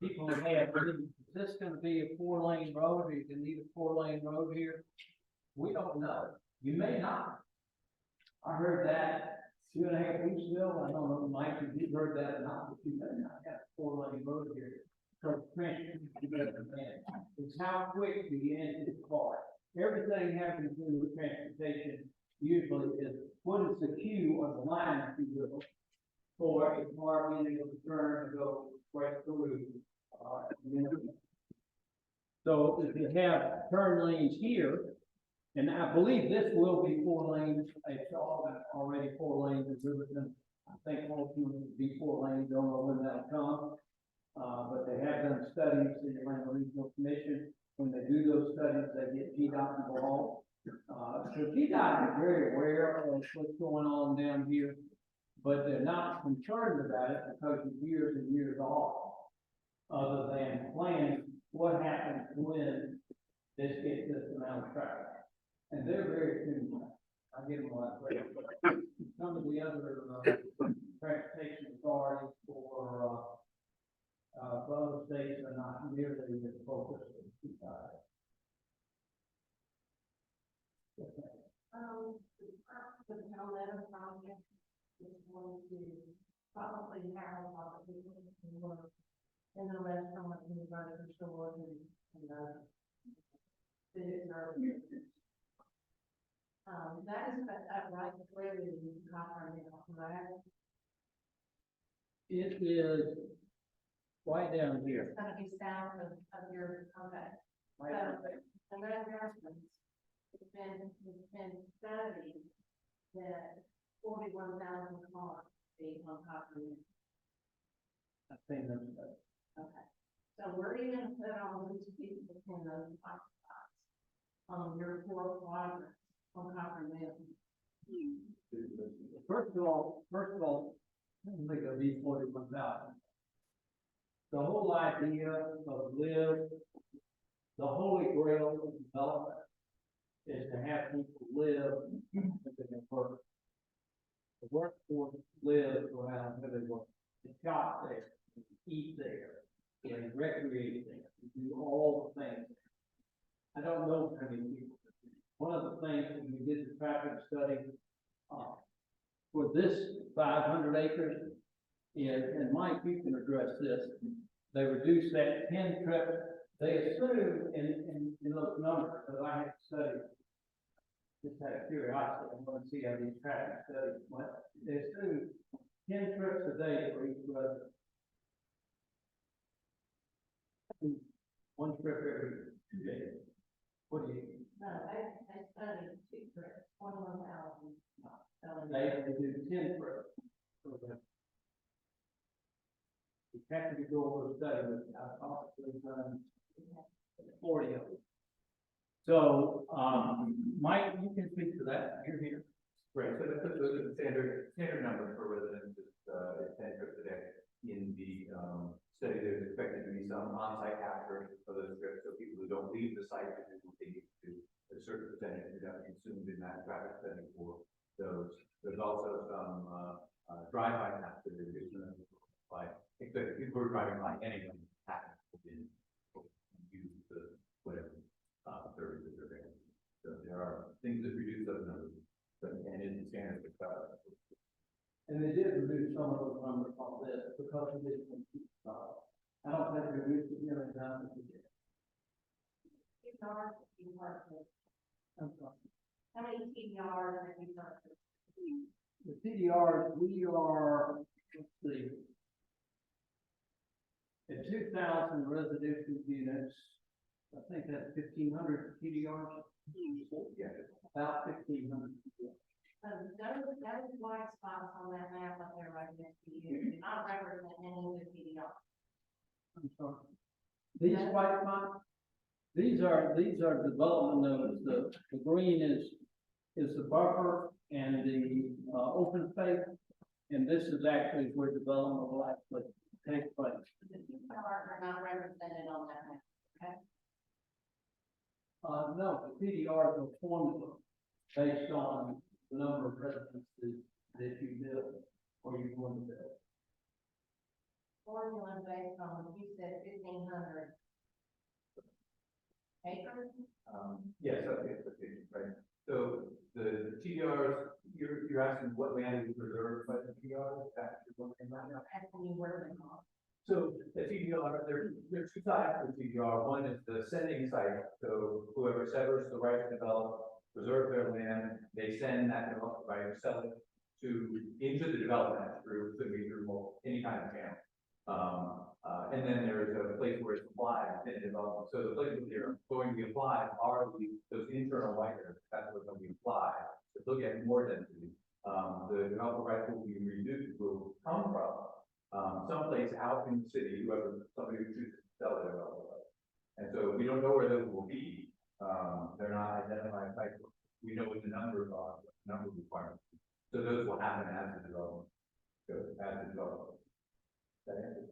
People have is this going to be a 4-lane road, or you can need a 4-lane road here? We don't know. You may not. I heard that 2.5 weeks ago. I don't know, Mike, if you heard that or not, but you may not have a 4-lane road here. Because it's how quick do you enter the car. Everything having to do with transportation usually is what is the queue or the line, if you will, for a car being able to turn and go right through. So if you have turn lanes here, and I believe this will be 4 lanes, it's already 4 lanes in Riverton. I think most of them will be 4 lanes, don't know when that'll come. But they have done studies in the Atlanta Regional Commission. When they do those studies, they get GDOT involved. So GDOT is very aware of what's going on down here, but they're not concerned about it because of years and years off, other than planning what happens when this gets this amount of traffic. And they're very tuned. I give them a lot of credit. Some of the other transportation authorities for both states are not nearly as focused as GDOT. The Palmetto project is going to probably have a lot of people who work in the restaurant and the grocery store and that is right where it is copper now, right? It is right down here. It's gonna be south of your, okay. Right So, and that reference, it's been studied that 41,000 cars be on copper now. I think that's right. Okay, so where are you gonna put all those people between those box spots? Your 4 quadrants on Copper Mill. First of all, I don't think it'll be 41,000. The whole idea of the holy grail of development is to have people live and they work. The workforce lives around where they work. They shop there, eat there. and recreate there, do all the things. I don't know how many people. One of the things when we did the traffic study, for this 500 acres is, and Mike, you can address this, they reduced that 10 trips. They assume in those numbers, because I had to study, just out of curiosity, I want to see how these traffic studies went. They assume 10 trips a day for each resident. One trip every 2 days. What do you? No, they studied 2 trips, 21,000. They do 10 trips. Okay. You have to go over a study with, I've probably done 40 of them. So, Mike, you can speak to that, you're here. Right, so the standard number for residents is 10 trips a day. In the, study, there's expected to be some on-site capture of those trips, so people who don't leave the site, will continue to a certain percentage of that consumed in that traffic study for those. There's also some, drive-by capture, like, except people who are driving by anyway, happen to use the, whatever, services are there. So there are things that reduce those numbers, but, and it's the standard for And they did reduce some of those numbers on this because of this. I don't think they reduced it nearly down as we did. TDRs that you purchased, I'm sorry. how many TDRs have you purchased? The TDRs, we are, let's see. At 2,000 residential units, I think that's 1,500 TDRs. Yeah. About 1,500. Those white spots on that map up there right next to you, do not represent any of the TDRs. I'm sorry. These white spots, these are development nodes. The green is the buffer and the open space, and this is actually where development will actually take place. The TDRs are not represented on that map, okay? No, the PDR is a formula based on the number of residences that you build or you're going to build. Formula based on, you said 1,500 acres? Yes, that's the expectation, right? So the TDRs, you're asking what land is reserved by the TDR? That's what you're looking at now? Asking you where they are. So the TDR, there's two sides to the TDR. One is the sending site. So whoever severs the right to develop, reserve their land, they send that development right to sell it into the development through, could be through any kind of channel. And then there's a place where it's applied in development. So the places that are going to be applied are those internal writers. That's what's going to be applied. To look at more density, the developer rights will be reduced, will come from someplace out in the city, somebody who chooses to sell their developer rights. And so we don't know where those will be. They're not identified sites. We know what the numbers are, what the number requirements. So those will happen as the development goes, as the development. That answers.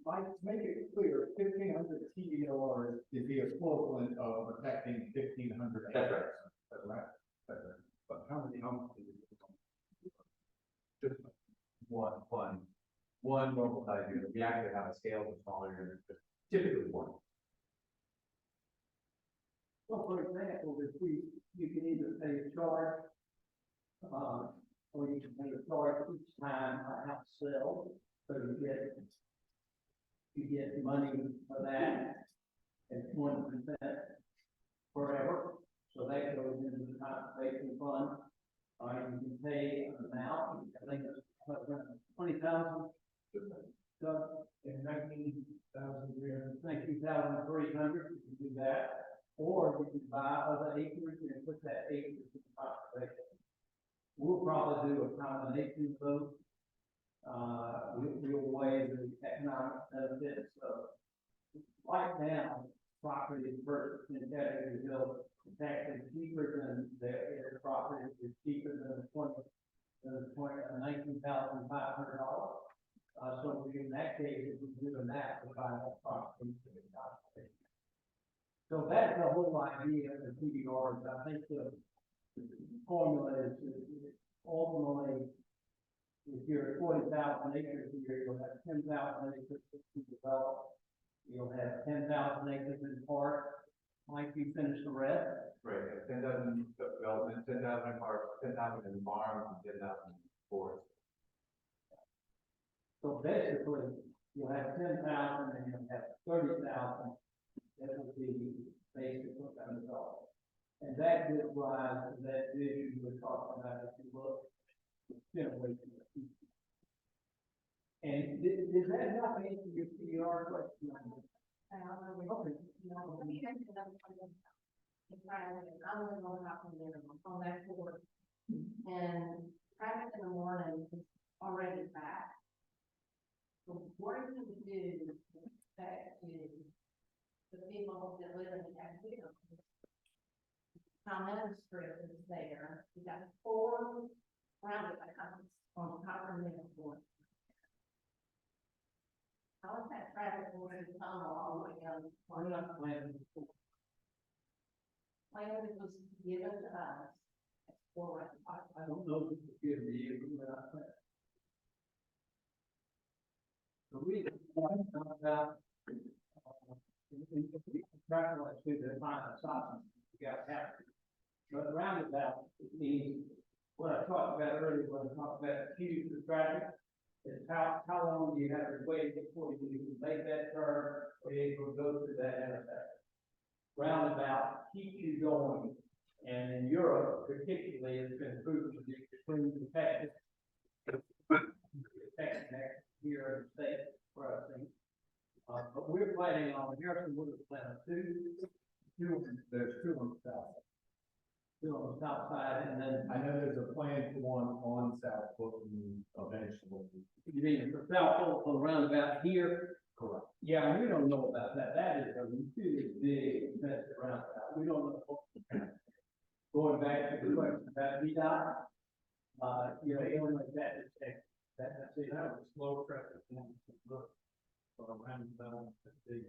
Mike, make it clear, 1,500 TDRs is the equivalent of protecting 1,500 acres. That's right. That's right. That's right. But how many homes do you? Just one normal size unit. We actually have a scale of smaller units, but typically one. Well, for example, you can either pay a charge, or you can pay a charge each time a house sells, so you get money for that at 20% forever. So that goes into the conservation fund. You can pay an amount, I think it's 20,000. So, And 19,300. 19,300, you can do that. Or you can buy other acreage and put that acreage in conservation. We'll probably do a combination of those. We'll weigh the economic benefits of, right now, property purchased in Chattanooga Hill is actually cheaper than their property is cheaper than $19,500. So in that case, if we're doing that, we're buying that property. So that's the whole idea of the TDRs. I think the formula is ultimately, if you're at 40,000 4,000 acres here, you'll have 10,000 acres to develop. You'll have 10,000 acres in park, like you finish the rest. Right, 10,000 development, 10,000 parks, 10,000 in farms, and 10,000 in forests. So basically, you'll have 10,000 and you'll have 30,000 that will be basically undeveloped. And that gives rise to that vision we're talking about, if you look, generation of people. And did that help answer your PR question? I don't know, Okay. you know, I mean, I think that's kind of, I'm gonna go out from there, on that board. And traffic in the morning is already back. So what are you gonna do with respect to the people that live in the activity? Town Street is there, you got 4 roundabouts on Copper Mill Board. How is that traffic going to come all the way down? I'm not planning. Plan that was given to us. For I don't know if it's good to you, but I think. The reason why I'm talking about, trying to do the final something, you got to have it. But roundabout, it means, what I talked about earlier, when I talked about queues for traffic, is how long do you have to wait before you can make that turn, or you can go through that intersection. Roundabout keeps you going. And in Europe, particularly, it's been proven to be extremely effective. Here in the state, where I think. But we're planning on, Harrison Wood is planning there's 2 on the south. 2 on the south side, and then. I know there's a plan for one on South Fulton eventually. You mean the south Fulton roundabout here? Correct. Yeah, we don't know about that. That is a really big expensive roundabout. We don't know. Going back to the question about VDOT, you know, anyone like that is that's it. That was slow traffic. Look, for a roundabout, that's big.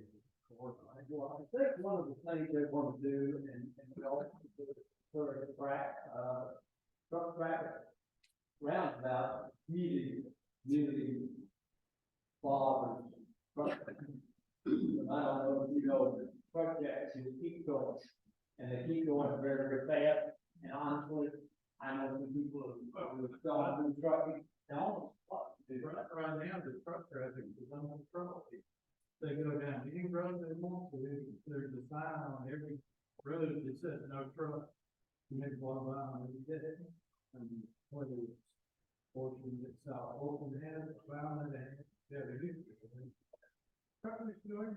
Well, I think one of the things they want to do, and we also do for a truck traffic roundabout, really bothers truck. I don't know if you know, the truck jacks just keep going, and they keep going very, very fast, and honestly, I know some people who have gone through trucking, they almost, Right now, the truck traffic is uncontrolled. They go down any road they want to, there's a sign on every road that says no truck. You make one line and you get it, and whether it's Fortune, it's open hand, round and yeah, they do. Traffic's going.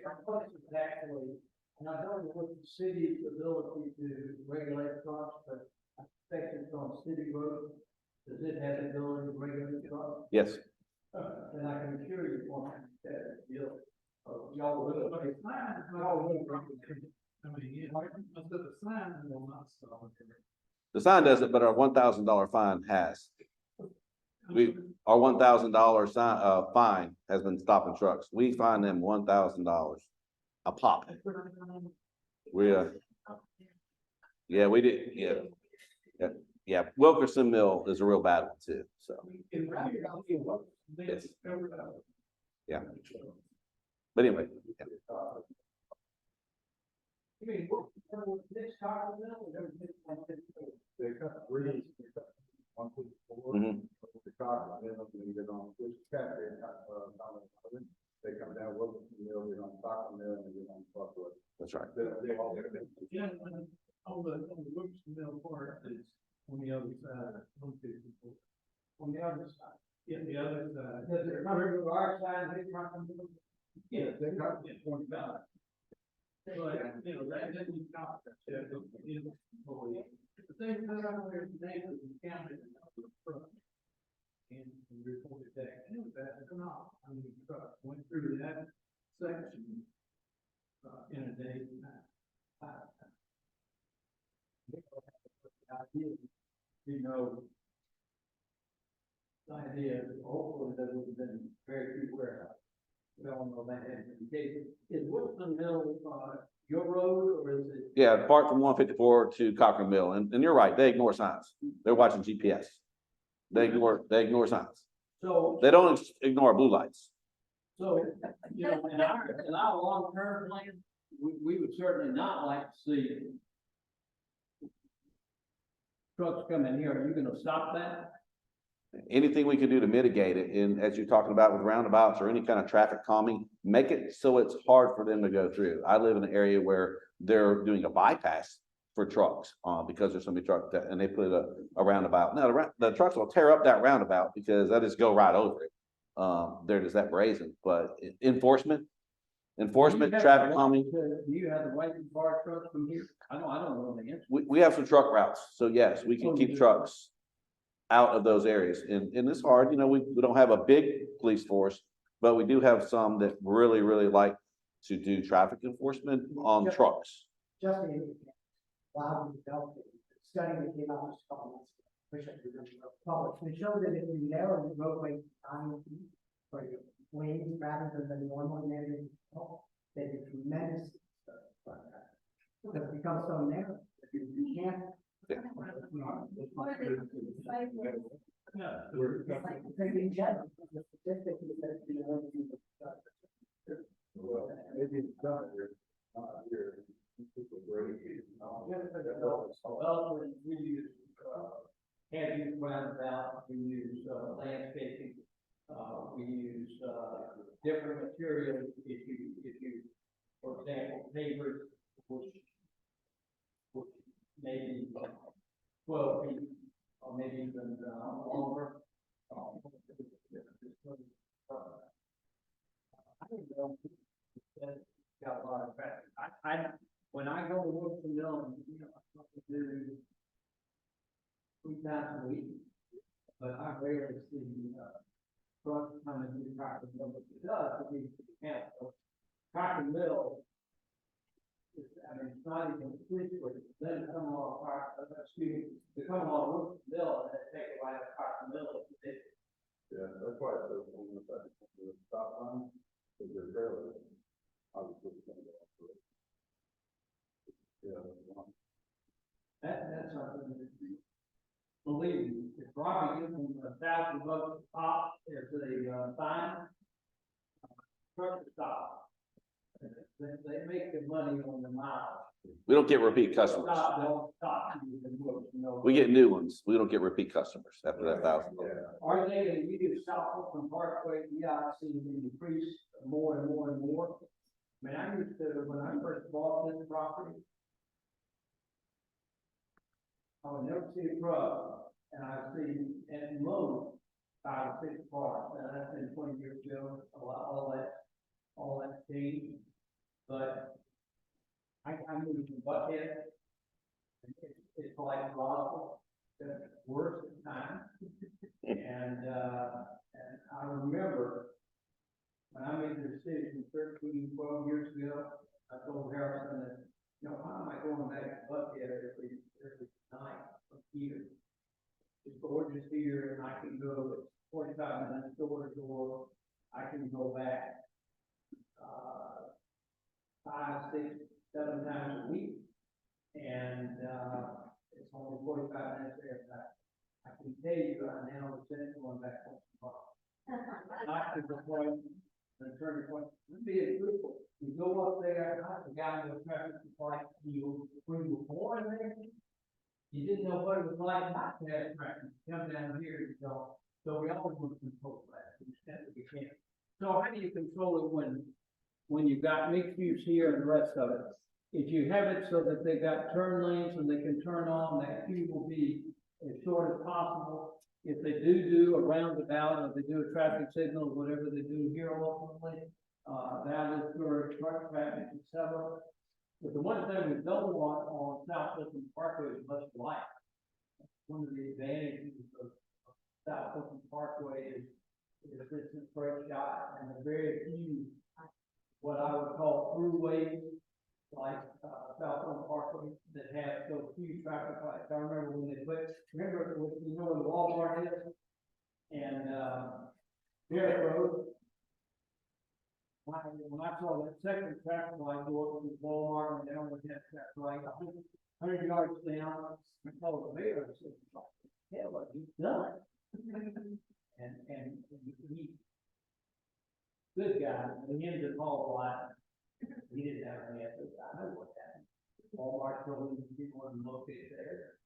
our question is actually, and I don't know what the city's ability to regulate trucks, but I think it's on city roads. Does it have the ability to regulate trucks? Yes. Then I can assure you one, that deal. Y'all will. Y'all will. I mean, yeah, but the sign will not stop. The sign doesn't, but our $1,000 fine has. Our $1,000 sign, fine has been stopping trucks. We fine them $1,000 a pop. We, yeah, we did, yeah. Wilkerson Mill is a real bad one too, so. Yes. Yeah. But anyway, yeah. You mean, what, this car mill, or everything like this? They cut bridges, they cut one to the floor, Mhm. the car, and then they get on, which cat, they come down Wilson Mill, they on Stockton Mill, and they on Park Road. That's right. They all get it. Yeah, on the Wilson Mill part, it's on the other side, On the other side. yeah, the other side. Does it remember to our side, they come from? Yeah, they got it 25. But, you know, that didn't count. The thing that I'm there today is we counted the truck. And reported that, it was bad enough, I mean, the truck went through that section. In a day. You know. The idea, hopefully, there would have been very few warehouses. We don't know that had been the case. Is Woodson Mill, your road, or is it? Yeah, part from 154 to Cochran Mill, and you're right, they ignore signs. They're watching GPS. They ignore signs. So, They don't ignore blue lights. so, you know, in our long-term plan, we would certainly not like to see trucks come in here. Are you gonna stop that? Anything we can do to mitigate it, and as you're talking about with roundabouts or any kind of traffic calming, make it so it's hard for them to go through. I live in an area where they're doing a bypass for trucks, because there's so many trucks and they put a roundabout. Now, the trucks will tear up that roundabout because they just go right over it. They're just that brazen, but enforcement, Do you have traffic the right calming. to- Do you have the right to bar trucks from here? I don't know the answer. We have some truck routes, so yes, we can keep trucks out of those areas, and it's hard, you know, we don't have a big police force, but we do have some that really like to do traffic enforcement on trucks. Just in, while we developed it, the study that came out just a couple months ago, wish I could remember, published, it showed that if you narrow the roadway to 9 feet for your lanes rather than the normal narrow, they do tremendous stuff. Because it becomes so narrow, that you can't. Yeah. Yeah. Like, I think in general, the statistic is that, you know, Maybe it's done here, here. Well, we use, heavy roundabout, we use, landscaping, we use, different materials, if you, for example, pavers, which maybe 12 feet, or maybe even, longer. I don't know. Got a lot of traffic. When I go to work from Dillon, you know, I probably do 3 times a week. But I rarely see, trucks coming through Cotton Mill. It does, it needs to be handled. Cotton Mill is, I mean, it's not even a switch, but it doesn't come on, they come on Wood Mill and then take it right up Cotton Mill. Yeah, that's why it's so, on the side, the stop sign, because they're fairly, obviously, it's gonna go up to it. Yeah. That's something that, believe me, if Robbie gives them $1,000 a pop as a, fine, truck stop. They make the money on the mile. We don't get repeat customers. Don't stop you know. We get new ones. We don't get repeat customers after that $1,000. Are they, and you do South from Parkway, yeah, I've seen them increase more and more and more. I mean, I used to, when I first bought this property, I would never see a truck, and I'd see at most 5 or 6 cars, and that's been 20 years ago, all that changed. But I moved to Buckhead, and it's like Roswell, that's worse at times. And I remember when I made the decision 13, 12 years ago, I told Harrison that, you know, how am I going back to Buckhead every night from here? It's gorgeous here, and I can go 45 minutes door to door. I can go back 5, 6, 7 times a week, and it's only 45 minutes there. I can tell you, I now resent going back home tomorrow. Not to the point, the turning point, being truthful, you go up there, I forgot the traffic light, when you were born there, you didn't know what it was like not to have traffic, come down here, you don't. So we always want to control that, to the extent that we can. So how do you control it when you've got mixed use here and the rest of it? If you have it so that they've got turn lanes and they can turn on, that queue will be as short as possible. If they do a roundabout, or they do a traffic signal, or whatever they do here ultimately, that is for truck traffic, et cetera. But the one thing we don't want on South Oakland Parkway is much light. One of the advantages of South Oakland Parkway is distance per shot, and a very few, what I would call throughways, like, South Oakland Parkway, that have so few traffic lights. I remember when they put, you know where the Walmart is? And, Merrill Road. When I saw that second traffic light go up to Walmart and down with that traffic light, 100 yards down, I told the mayor, I said, hell, what have you done? lot. He didn't have any answers. I know what happened. Walmart told him he didn't want to locate there.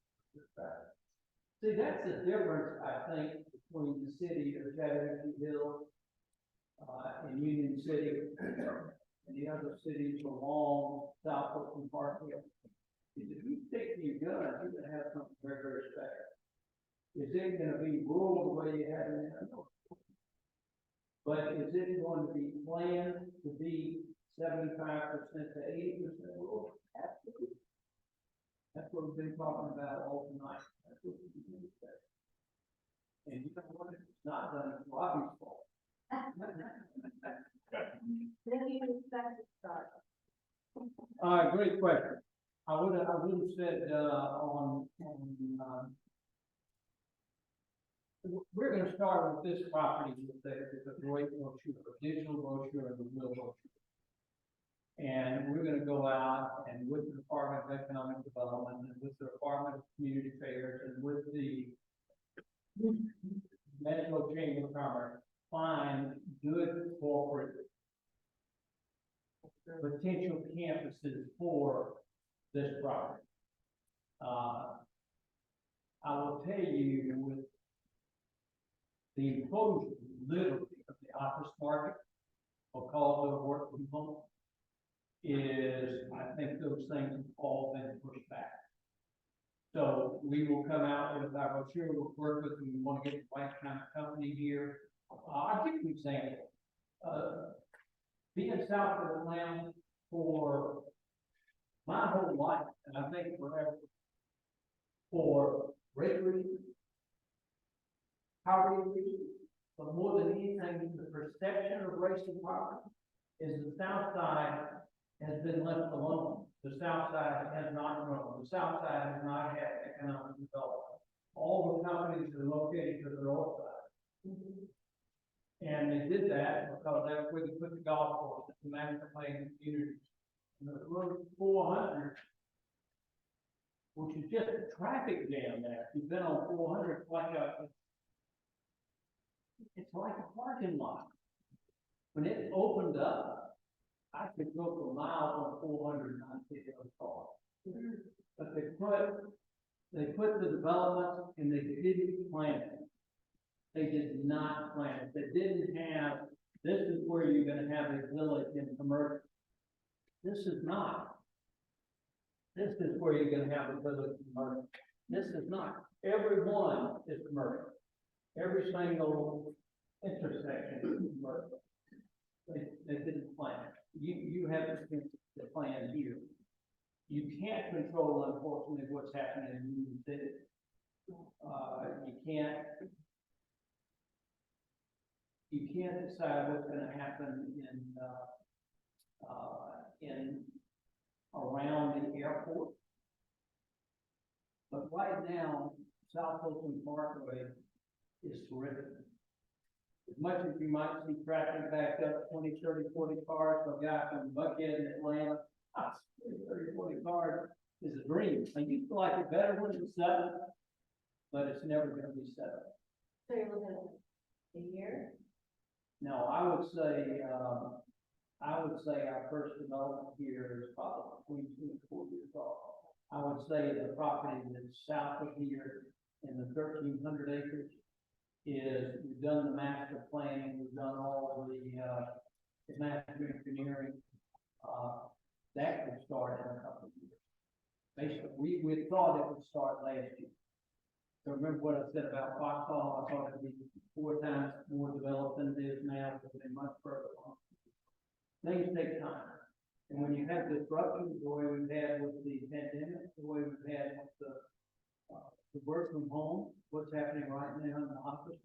See, that's the difference, I think, between the city of Chattanooga Hill, and Union City, and the other cities along South Oakland Parkway. Is if you stick to your guns, you're gonna have something very, very special. Is it gonna be rural the way you have it now? But is it going to be planned to be 75% to 80% rural? Absolutely. That's what we've been talking about all tonight. That's what we've been saying. And you know what? It's not done, it's Bobby's fault. When do you expect to start? Great question. I would have said, we're gonna start with this property with the great brochure, the digital brochure and the real brochure. And we're gonna go out and with the Department of Economic Development and with the Department of Community Affairs and with the National Chamber of Commerce, find good corporate potential campuses for this property. I will tell you with the implosion, literally, of the office market, because of work from home, is, I think those things have all been pushed back. So we will come out with our brochure, we'll work with them, we want to get the right kind of company here. I'll give you an example. Being south of Atlanta for my whole life, and I think forever, for race reasons, poverty reasons, but more than anything, the perception of race and poverty is the South Side has been left alone. The South Side has not grown. The South Side has not had economic development. All the companies are located to the north side. And they did that because that's where they put the golf course, the master plan communities. And the road 400, which is just a traffic jam there. If you've been on 400, it's like a parking lot. When it opened up, I could go for miles on 400 and not take a car. But they put the development and they didn't plan it. They did not plan it. They didn't have, this is where you're gonna have a village in commercial. This is not. This is where you're gonna have a village in commercial. This is not. Every one is commercial. Every single intersection is commercial. They didn't plan it. You have the plan here. You can't control, unfortunately, what's happening in Union City. You can't decide what's going to happen in around the airport. But right now, South Oakland Parkway is terrific. As much as you might see traffic back up 20, 30, 40 cars, for a guy from Buckhead in Atlanta, 30, 40 cars is a dream. I used to like it better when it was 7, but it's never going to be 7. So you're looking at a year? No, I would say our first development here is probably between 2 and 4 years old. I would say the property that's south of here in the 1,300 acres is, we've done the master planning, we've done all the master engineering. That would start in a couple of years. Basically, we thought it would start last year. So remember what I said about Foxhall? I thought it would be 4 times more developed than it is now, but they're much further along. Things take time. And when you have disruptions, the way we've had with the pandemic, the way we've had with the work from home, what's happening right now in the office,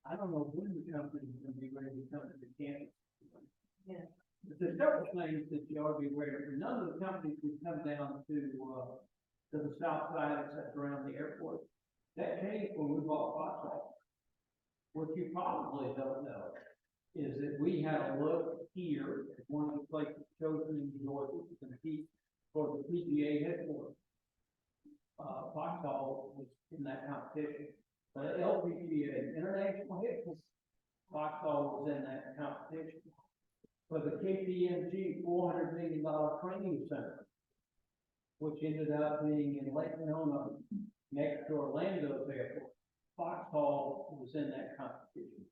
I don't know when the company is going to be ready to come to the campus. Yeah. But there's several things that you ought to be ready for. None of the companies would come down to the south side except around the airport. That changed when we bought Foxhall. What you probably don't know is that we had a look here at one of the places chosen in Georgia to compete for the PGA headquarters. Foxhall was in that competition. But LPGA, International Headquarters, Foxhall was in that competition. for the KPMG $400 million training center, which ended up being in Lake Nona, next to Orlando's airport. Foxhall was in that competition.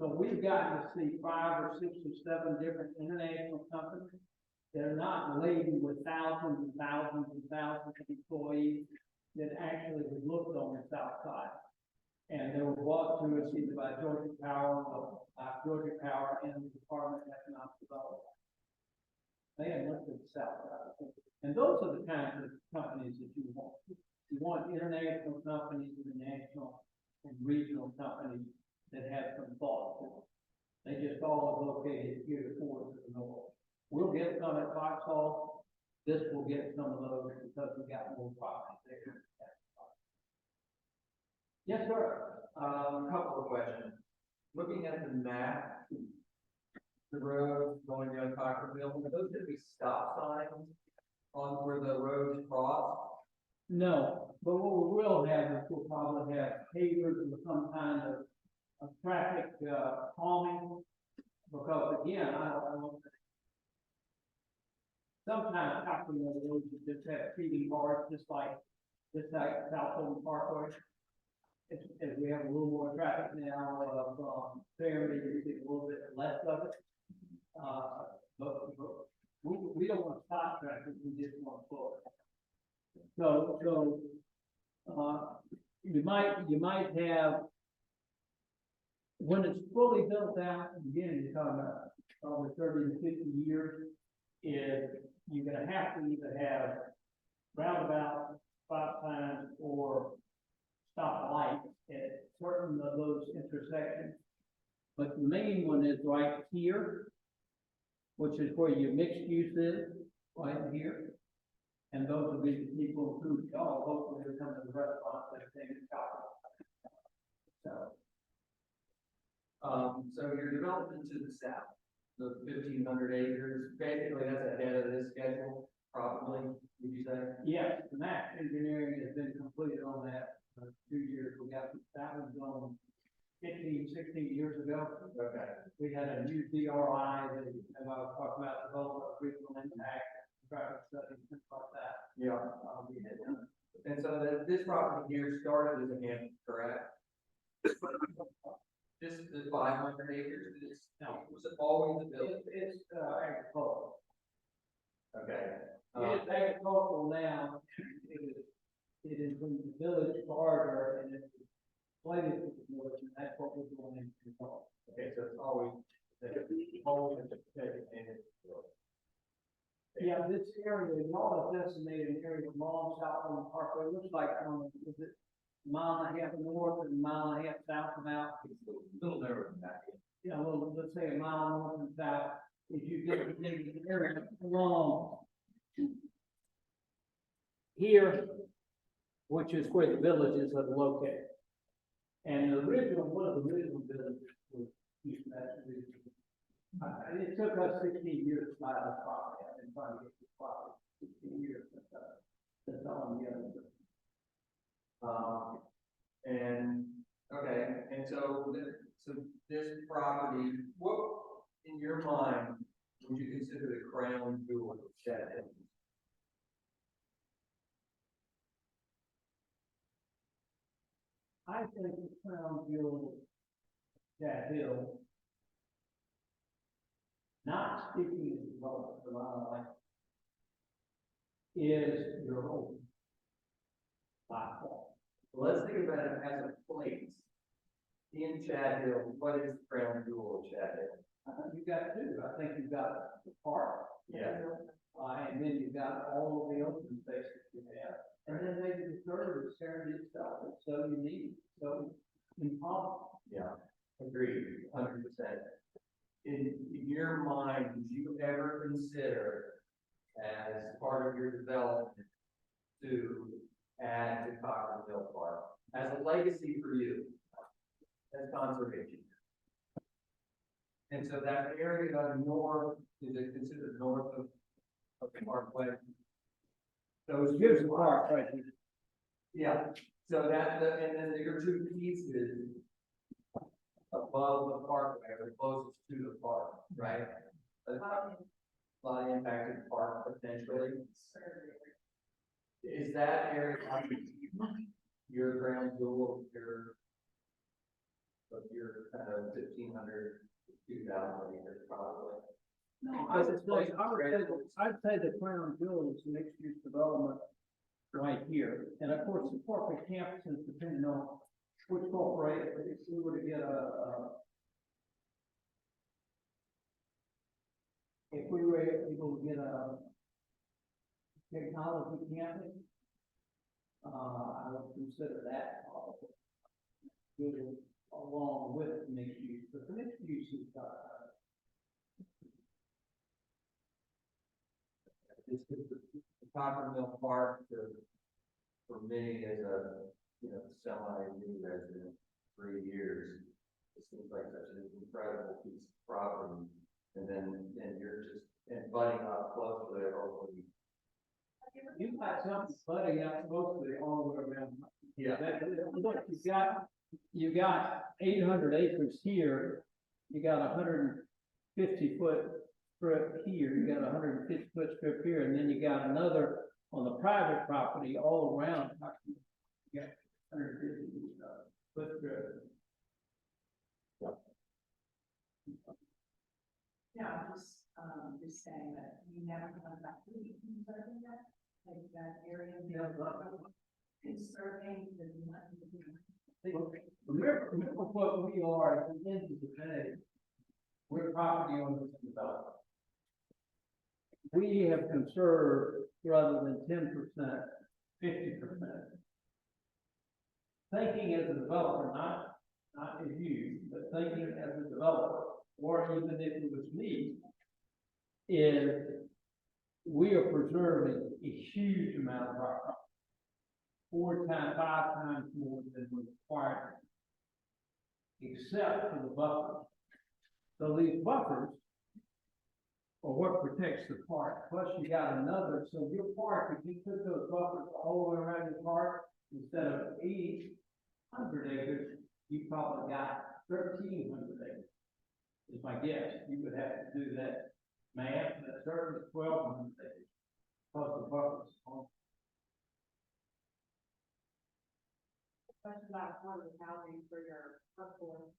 So we've gotten to see 5 or 6 or 7 different international companies. They're not laden with thousands and thousands and thousands of employees that actually have looked on the south side. And they were brought to us either by Georgia Power and the Department of Economic Development. They had looked at the south side. And those are the kinds of companies that you want. You want international companies and national and regional companies that have some thought to them. They just all are located here towards the north. We'll get some at Foxhall. This will get some of those because we got more property there. Yes, sir. A couple of questions. Looking at the map, the road going down Cockerville, are those gonna be stop signs on where the roads cross? No, but what we will have is we'll probably have pavers and some kind of traffic, calming. Because again, I don't. Sometimes Cockerville roads just have speeding bars, just like South Old Parkway. As we have a little more traffic now, Fairway, you see a little bit less of it. But we don't want to stop traffic, we just want to slow it. So, you might have, when it's fully built out, again, you're talking about probably 30 to 50 years, is you're gonna have to either have roundabout, stop signs, or stop lights at certain of those intersections. But the main one is right here, which is where your mixed use is, right here. And those will be the people who, hopefully they'll come to the restaurant that they can shop. So your development to the south, the 1,500 acres, basically that's ahead of this schedule, probably, would you say? Yes, the max engineering has been completed on that, 2 years. That was done 15, 16 years ago. Okay. We had a new DRI that, and I was talking about development of regional impact, traffic studies, things like that. Yeah. We had done. And so this property here started as a hamlet, correct? This is 500 acres, was it always a village? It's agricultural. Okay. It is agricultural now. It is in the village corridor and it's slated to the village, and that's what we're going into control. Okay, so it's always a Yeah, this area, y'all have designated an area along South Old Parkway, looks like, is it a mile and a half north and a mile and a half south of out? It's a little narrower than that. Yeah, well, let's say a mile north and south, if you get the area along here, which is where the villages are located. And the original, one of the original villages was East Massachusetts. It took us 16 years to buy this property. I've been trying to get this property 16 years since that's all I'm getting. And, okay, and so this property, what, in your mind, would you consider the crown jewel of Chat Hills? I think the crown jewel of Chat Hill, not speaking of development, but I like, is your own platform. Let's think about it as a place. In Chat Hill, what is the crown jewel of Chat Hill? You've got two. I think you've got the park. Yeah. And then you've got all of the open space that you have. And then maybe the third is Serenity itself. It's so unique, so impossible. Yeah, agreed, 100%. In your mind, did you ever consider, as part of your development, to add to Cockerville Park as a legacy for you, as conservation? And so that area north, is it considered north of the parkway? Those Here's the park right here. yeah, so and then your two pieces of above the parkway, or closest to the park, right? A lot of impacted park potentially. Is that area your ground jewel of your kind of 1,500, 2,000 acres probably? No, I'd say the crown jewel is mixed use development right here. And of course, the corporate campuses, depending on which corporate, if we were to get if we were able to get a technology campus, I would consider that good along with mixed use, but the mixed use is, The Copper Mill Park, for me as a, semi-new resident, 3 years, it seems like such an incredible piece of property. And then you're just, and budding up close to there, hopefully. you've got something budding out mostly all the way around. Yeah. Look, you've got 800 acres here, you got 150-foot strip here, you got 150-foot strip here, and then you got another on the private property all around. You got 150-foot strip. Yeah, I'm just saying that you never thought about conserving that, like that area. Conserving the. Remember what we are at the end of the day. We're property owners and developers. We have conserved rather than 10%, 50%. Thinking as a developer, not as you, but thinking as a developer, or even if it was me, is we are preserving a huge amount of our property. 4 times, 5 times more than we require, except for the buffers. So these buffers are what protects the park. Plus you got another, so your park, if you took those buffers all the way around your park, instead of 800 acres, you probably got 1,300 acres. Is my guess. You would have to do that math, that's certainly 1,200 acres. Plus the buffers. Question about affordable housing for your workforce.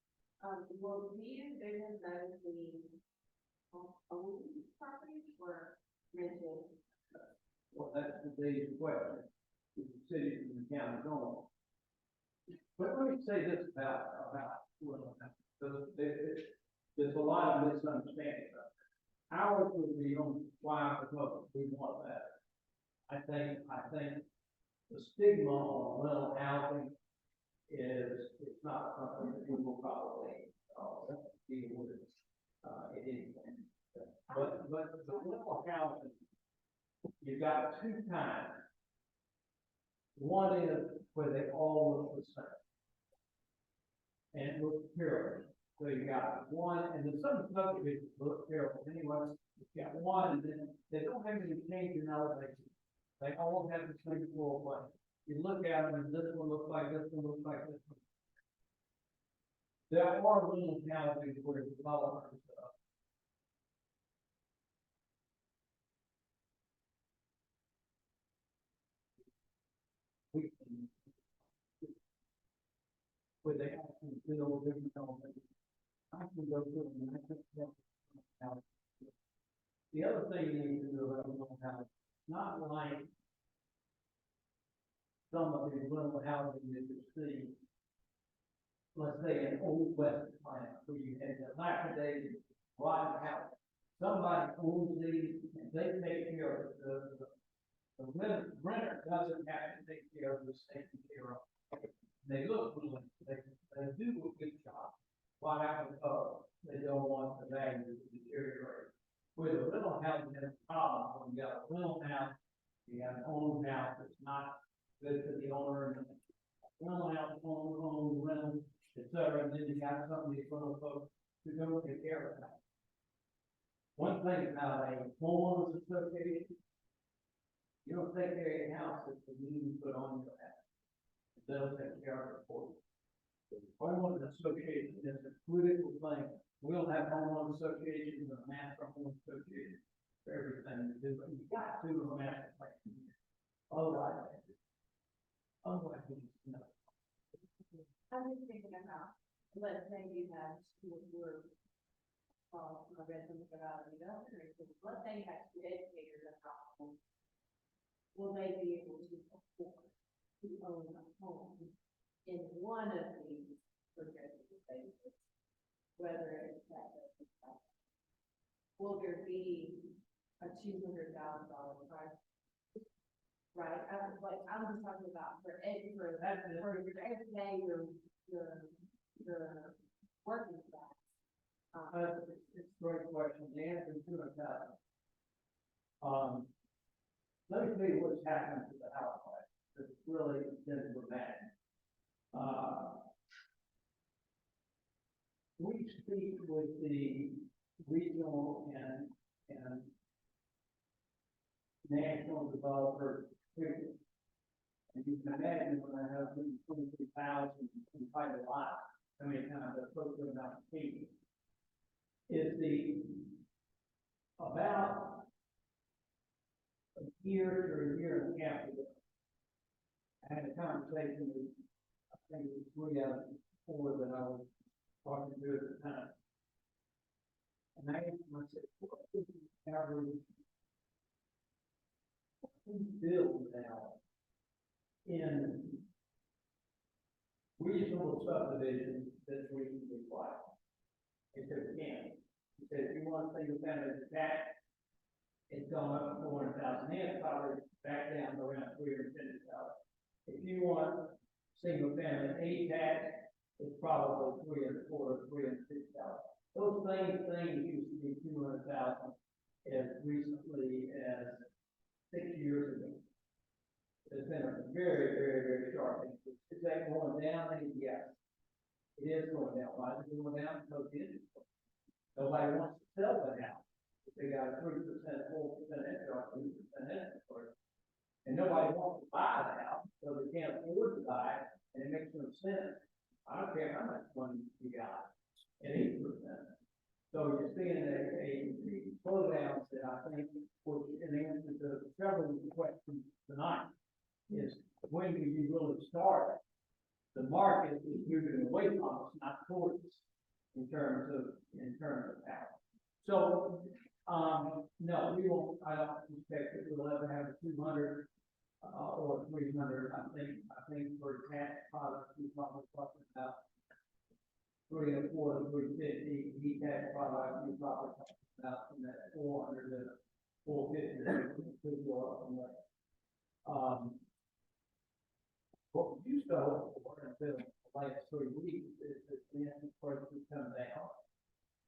Will these envision those being owned properties or rented? Well, that's the big question. The cities and the counties own. But let me say this about there's a lot of misunderstanding about it. Ours would be on why, because we want that. I think the stigma on rental housing is, it's not something that we will probably, deal with, anything. But the rental housing, you've got 2 kinds. One is where they all look the same. And look terrible. So you got one, and then some subdivisions look terrible anyway. You got one, and then they don't have any change in elevation. They all have the same floor plan. You look at them, and this one looks like this one looks like this one. There are rental housing where developers, where they actually build different elements. I can go through them, and I can tell. The other thing you need to do about rental housing, not like some of the rental housing that you see, let's say an old west plant, where you had the dilapidated rotten house. Somebody owns these, and they take care of the renter doesn't have to take care of the taken care of. They look good, they do a good job. Why? Because they don't want the value to deteriorate. Where the rental housing has a problem, when you got a rental house, you got an owned house that's not good for the owner, and rental house, owned rental, et cetera, and then you got some of these little folks who don't take care of that. One thing about a homeowners association, you don't take care of your house if the lien put on your house. They'll take care of it for you. Homeowners association is a political thing. We don't have homeowners associations or master homeowners association for everything to do, but you got to do a master plan. Otherwise, you know. I'm just thinking about, let's say you have school who are, I read something about it, let's say you have two educators in the household. Will they be able to afford to own a home in one of these projected spaces? Whether it's that, will there be a $200,000 price? Right, I'm just talking about for every day, the working class. It's a great question. The answer to it, let me tell you what's happened to the house price. It's really been dramatic. We speak with the regional and national developers. And you can imagine when I have 23,000 in quite a lot, I mean, kind of the total amount of people. Is about a year or a year and a half ago, I had a conversation with, I think it was 3 out of 4 that I was talking to at the time. And I asked him, I said, what is the average bill now in reasonable subdivisions that's reasonably wide? He said, we can't. He said, if you want single family detached, it's gone up to 400,000. It's probably back down to around 350,000. If you want single family detached, it's probably 325,000, 350,000. Those same things used to be 200,000 as recently as 6 years ago. It's been a very, very, very sharp increase. Is that going down? Yes. It is going down. Why is it going down? Because it is. Nobody wants to sell the house. If they got a 3%, 4% interest, or 3% interest, and nobody wants to buy the house, so they can't afford to buy it, and it makes no sense. I don't care how much money you got at 8%. So you're seeing a slowdown that I think, which in answer to several of the questions tonight, is when do you really start? The market is moving away from us, not towards us, in terms of power. So, no, we won't. I don't expect that we'll ever have a 200 or 300. I think for tax products, we're probably talking about 300 or 350. Tax products, we're probably talking about from that 400 to 450. Could go up from there. What we used to hope for until the last 3 weeks is that the interest rates would come down.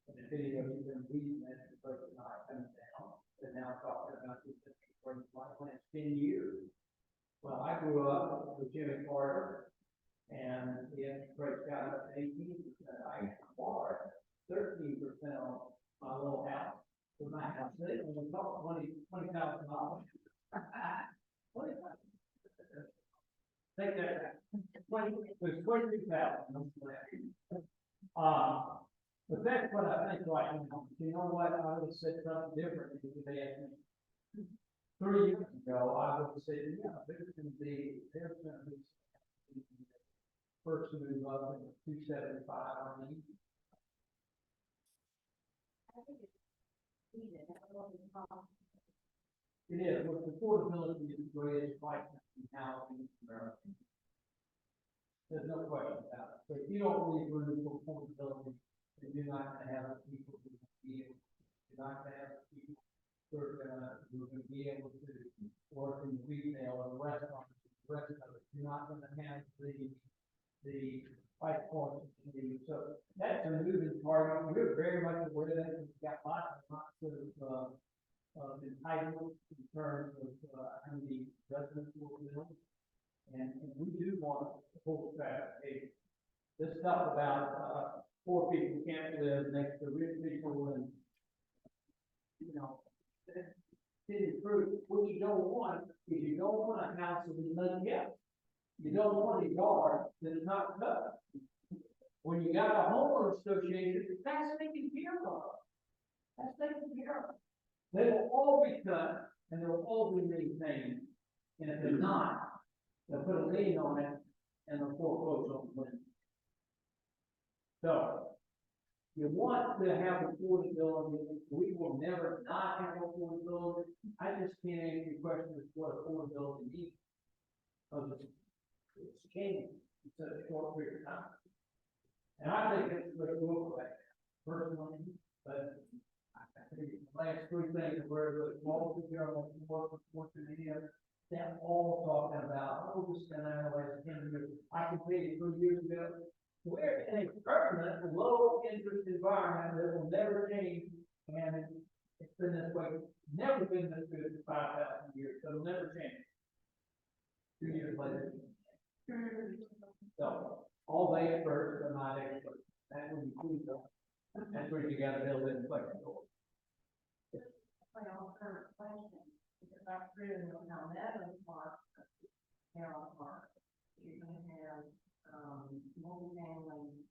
And the video has been reading that the rates are not coming down. They're now talking about the interest rates like the last 10 years. Well, I grew up with Jimmy Carter, and the interest rates got up to 18%. I borrowed 13% on my little house. With my house, it only cost $20,000. Take that back. There's 22,000. But that's what I think right now. You know what? I would have said something different if they asked me 3 years ago. I would have said, yeah, there's going to be first move up in the 275 range. I think it's needed. It is. With affordability is the greatest fight in housing in America. There's no question about it. So if you don't believe we're in affordability, then you're not going to have people who will be able. You're not going to have people who are going to be able to work in retail or restaurants. The rest of it, you're not going to have the price points. So that's a moving target. We're very much aware of that. We've got lots of entitlements in terms of how many residents will build. And we do want to hold traffic. This stuff about poor people can't live next to rich people, and it's true. What you don't want is you don't want a house that is nothing else. You don't want a yard that is not cut. When you got a homeowner association, that's taken care of. That's taken care of. They will all be cut and they'll all be maintained. And if they're not, they'll put a lien on it and they'll foreclose on the lien. So, you want to have affordability, we will never not have affordability. I just can't answer your question as what affordability means. Because it's changing in such a short period of time. And I think it's what it will like, personally, but I think the last three things were the small, more than any other. They're all talking about, oh, this is gonna have like 10 years. I completed 2 years ago. We're in a permanent low interest environment that will never change, and it's been this way, never been this good for 5,000 years, so it'll never change. 2 years later. So, all the experts are not experts, that would be cool though. That's where you gotta build in flexibility. My current question, because I've driven on Evans Park, Merrill Park, you're gonna have, multi-family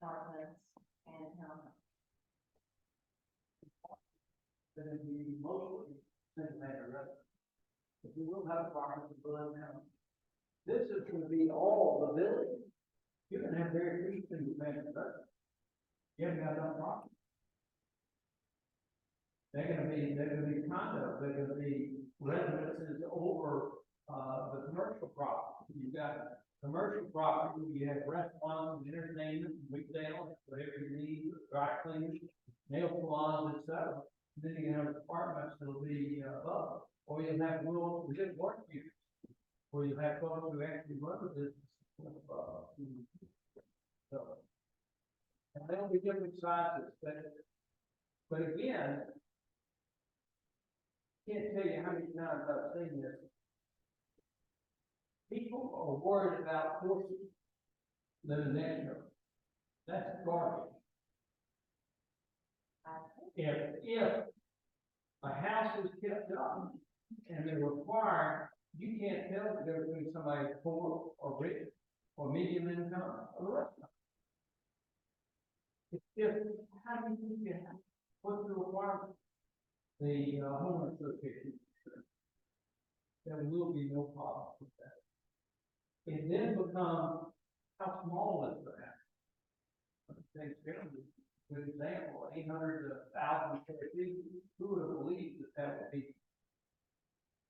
apartments and houses. Then it'd be mostly single family residence. But we will have apartments in Berlin now. This is gonna be all the village. You're gonna have very few single family residents. You haven't got enough property. They're gonna be condos, they're gonna be residences over, the commercial property. You've got commercial property, you have restaurants, and entertainment, retail, whatever you need, dry cleaners, nail salons, etc. Then you have apartments that'll be above, or you'll have rural, work units, where you have folks who actually run the business. So, and they'll be different sizes, but again, can't tell you how many times I've seen this. People are worried about horses living next to them. That's garbage. If a house is kept up and they're required, you can't tell the difference between somebody poor or rich or medium income or the rest of them. It's just, how do you think that? What's the requirement? The homeowner association. There will be no problem with that. It then becomes how small is the house? Thanks, good example, 800 to 1,000 square feet. Who would have believed that would be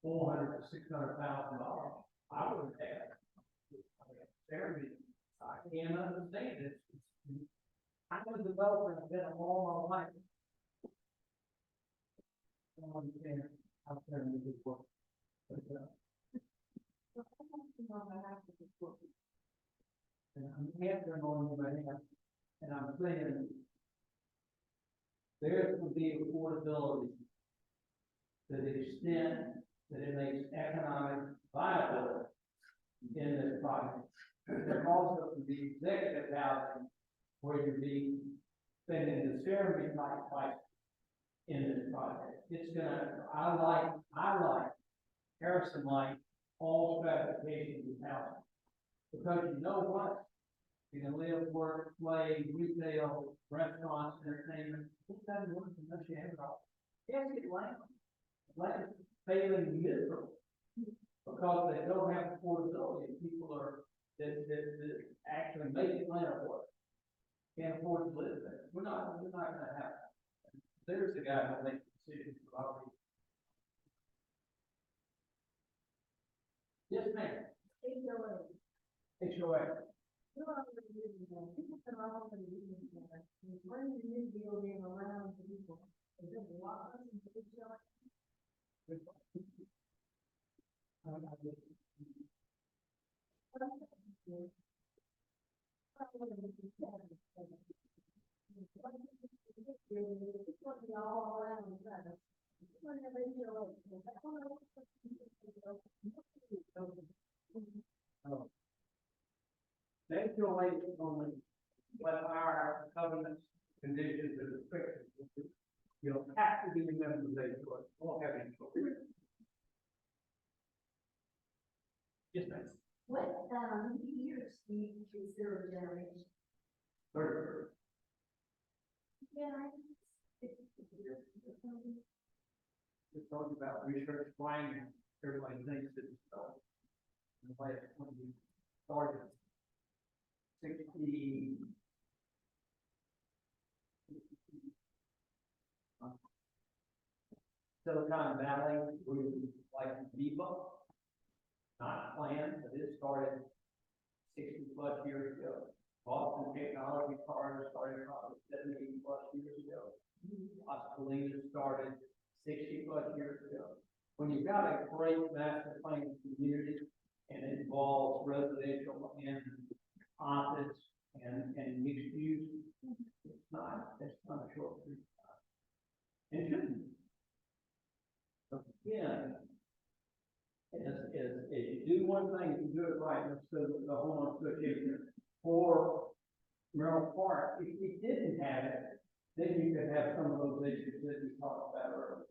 $400,000 to $600,000? I wouldn't have. I can't understand it. I'm a developer, I've been all my life. I don't understand how fair it is work. And I'm answering on anybody else, and I'm saying there will be affordability to the extent that it makes economic viability in this project. There also can be executive housing where you'd be spending the ceremony type price in this project. It's gonna, I like Harrison like all stratifications of housing. Because you know what? You can live, work, play, retail, restaurants, entertainment. It doesn't work unless you have it all. Yes, it's land. Land is failing miserable because they don't have affordability. People are that actually make Atlanta work. Can't afford to live there. We're not gonna have that. There's the guy who makes decisions about it. Yes, ma'am. HOA. They feel like only what our covenants, conditions, and restrictions. You don't have to be a member of the HOA. Won't have any choice. Yes, ma'am. What, years do you consider a generation? Yeah. We talked about research planning, everybody thinks that it's, in the last 20 years, started 60. Silicon Valley grew like Viva, not planned, but it started 60+ years ago. Boston Technology Park started probably 70+ years ago. Oskalina started 60+ years ago. When you've got a great master plan community and it involves residential and office and mixed use, it's not a short period of time. And it shouldn't. But again, as you do one thing, if you do it right, let's say the homeowner association or Merrill Park, if we didn't have it, then you could have some of those issues that we talked about earlier.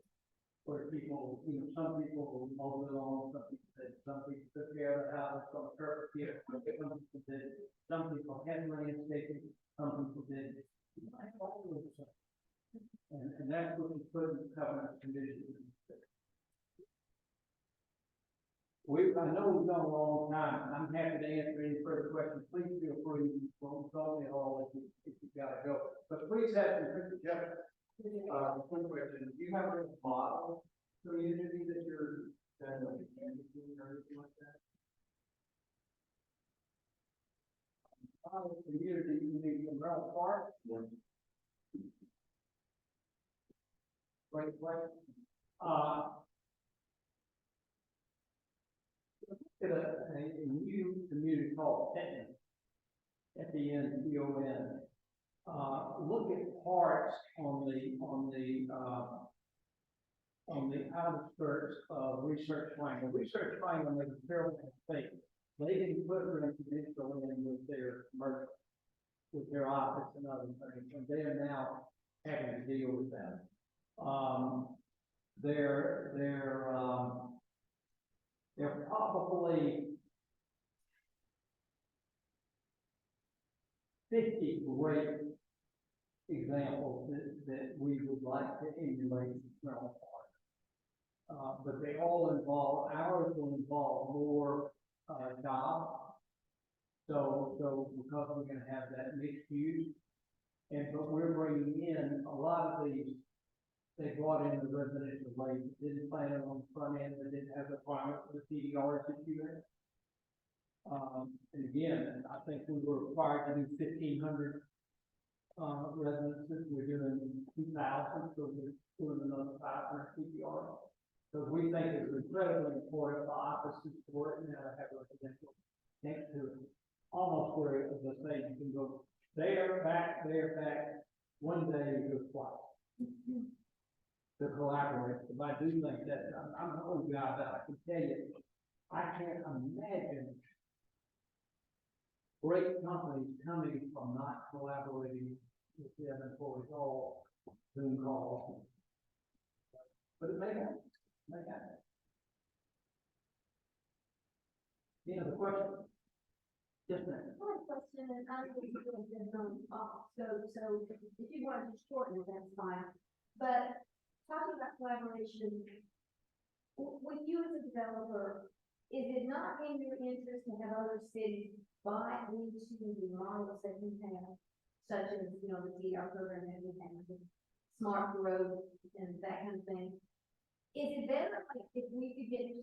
Where people, some people mowed their lawn, some people took care of the house from a perfect here, some people did, some people had landscaping, some people did. And that's what we put in the covenant conditions. I know we've gone a long time, and I'm happy to answer any further questions. Please feel free, don't call me at all if you gotta go. But please have some quick questions. Quick question, do you have a model community that you're kind of anything or anything like that? Model community, you mean in Merrill Park? Yeah. Great question. At a new community called Tenton, at the end, TON. Look at parts on the outskirts of Research Triangle. Research Triangle made a terrible mistake. They didn't put residential in with their commercial, with their office and other things, and they are now having to deal with that. They're probably 50 great examples that we would like to emulate in Merrill Park. But they all involve, ours will involve more jobs. So because we're going to have that mixed use, but we're bringing in a lot of these. They brought in the residential lane, didn't plan it on the front end, they didn't have the requirement for the TDRs that you had. And again, I think we were required to do 1,500 residences. We're doing 2,000, so we're doing another 500 TDRs. So we think it's incredibly important for offices to work now to have residential next to it. Almost where, as I say, you can go there, back, one day you go twice. To collaborate. If I do think that, I'm an old guy, but I can tell you, I can't imagine great companies coming from not collaborating with their employees, all Zoom calls. But it may happen. Any other questions? Yes, ma'am. One question, and I was going so if you want to shorten it, that's fine. But talking about collaboration, with you as a developer, is it not in your interest to have other cities buy into the models that you have, such as, the DR program that we have, the smart roads and that kind of thing? Is it better if we could get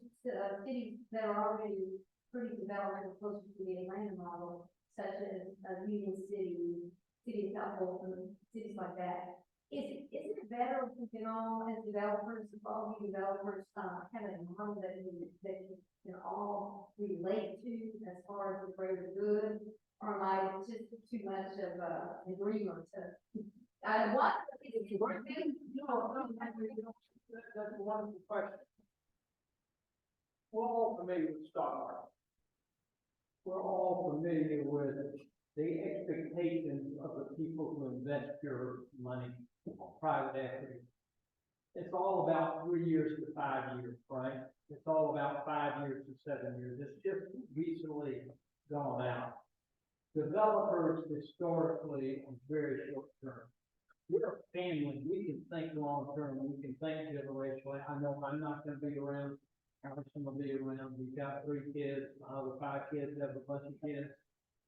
cities that are already pretty developed and closer to the Atlanta model, such as Union City, City of South Bolton, cities like that? Isn't it better if we can all, as developers, if all you developers have a model that you can all relate to as far as the greater good? Or am I just too much of a dreamer to? I want to work. That's a wonderful question. We're all familiar with stock market. We're all familiar with the expectations of the people who invest your money, private equity. It's all about 3 years to 5 years, right? It's all about 5 years to 7 years. It's just recently gone out. developers historically are very short term. We're a family, we can think long term, we can think generationally. I know I'm not gonna be around, Harrison will be around, we've got 3 kids, my other 5 kids have a bunch of kids.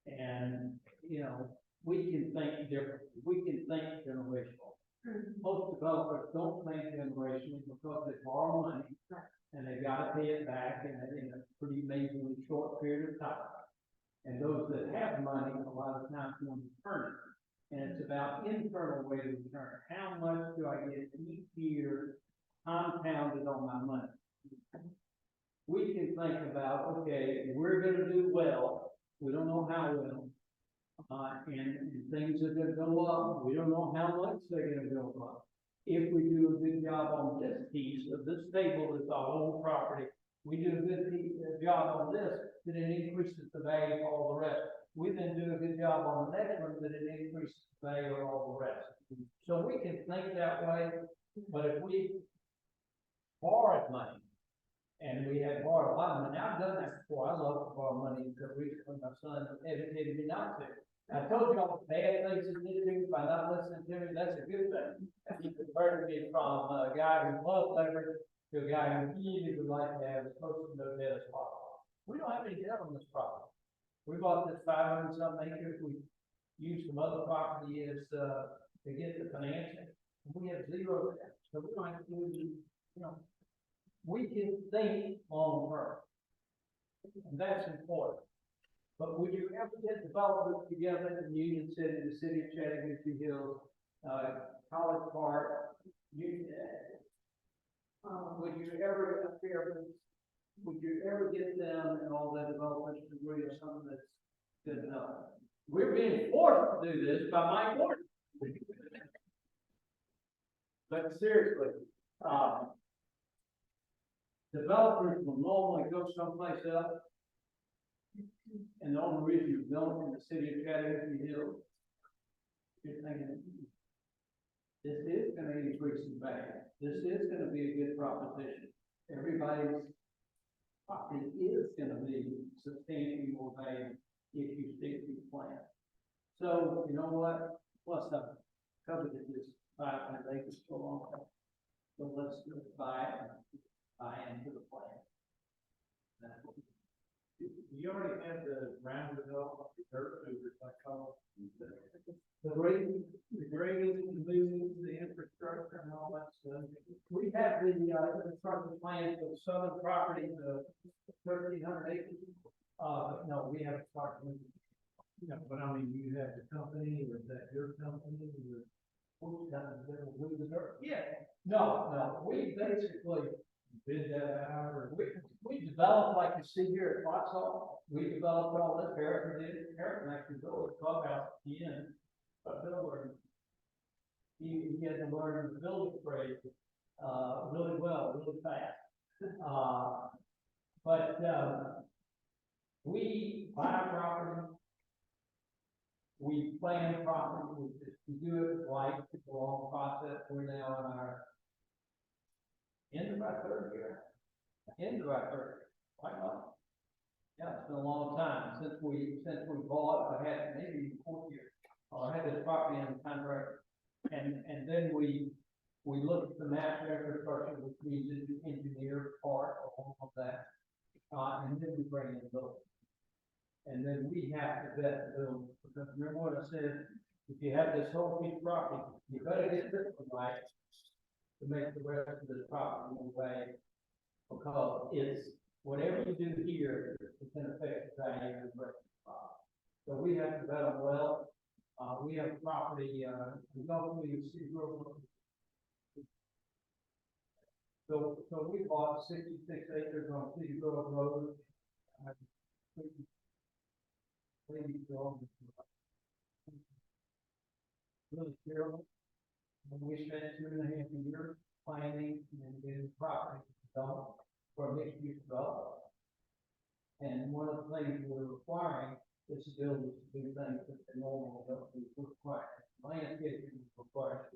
And, you know, we can think differently, we can think generational. Most developers don't think generationally because they borrow money and they gotta pay it back in a pretty amazingly short period of time. And those that have money, a lot of times want to return it. And it's about internal rate of return. How much do I get each year compounded on my money? We can think about, okay, we're gonna do well, we don't know how well. And things are gonna go up, we don't know how much they're gonna go up. If we do a good job on this piece of this table, is our own property, we do a good job on this, then it increases the value of all the rest. We then do a good job on the next one, then it increases the value of all the rest. So we can think that way, but if we borrowed money, and we had borrowed a lot of money, I've done that before, I love to borrow money until recently my son educated me not to. I told you all the bad things that they do by not listening to me, that's a good thing. He converted me from a guy who loved leverage to a guy who really would like to have as close to no debt as possible. We don't have any debt on this property. We bought this 500 something acres, we used some other property as, to get the financing. We have 0 debt, so we don't have to do, you know, we can think long term. And that's important. But would you ever get developers together in Union City, the city of Chattahoochee Hills, College Park, would you ever get them and all the developers to agree on something that's good enough? We're being forced to do this by Mike Gordon. But seriously, developers will normally go someplace else. And the only reason you're going in the city of Chattahoochee Hills, you're thinking, this is gonna increase in value. This is gonna be a good proposition. Everybody's property is gonna be substantially more valuable if you stick to the plan. So, you know what? Plus, I've covered this 500 acres for a long time. So let's buy it and buy into the plan. That's what we do. You already have the ground development, the dirt movers, I call it. The grading, the infrastructure and all that stuff. we have the construction plan for the southern property, the 1,300 acres. No, we have to start with. Yeah, but I mean, you have the company, or is that your company, or? Yeah, no, we basically, Bid that out, or? we developed, like you see here at Foxhall, we developed all this, Harrison did, Harrison actually built a clubhouse at the end, but builder. He had to learn the building trade, really well, really fast. We buy property, we plan property, we do it right, it's a long process, we're now in our end of our 3rd year. Quite long. Yeah, it's been a long time since we bought, I had maybe 4 years, I had this property in the contract. And then we looked at the master infrastructure, which means the engineer part of all of that. And then we bring in the building. And then we have to vet the building, because remember what I said, if you have this whole piece of property, you better get this one right to make the rest of the property move away. Because it's, whatever you do here, it's going to affect the value of the rest of the property. So we have to vet them well. We have property, we go through the city road. So we bought 66 acres on City Grove Road. Really terrible. And we spent 2.5 years planning and getting property developed for a mixed use development. And one of the things we're requiring is the builders to do things that the normal development require. Landscaping is required.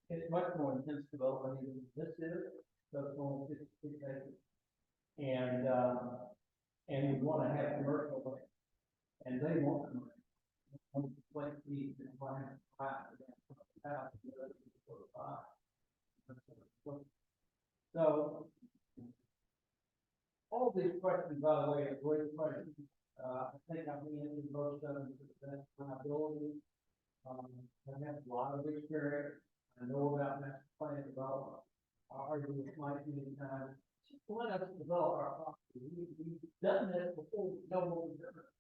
It's much more intense development than this is. So it's only 56 acres. And we want to have commercial land. And they want commercial. 20 and 5. So, all these questions, by the way, are great questions. I think I'm answering most of them to the best of my ability. I have a lot of experience. I know about master plan development. I argue with Mike many times. Just let us develop our property. We've done this before, we know what we're doing.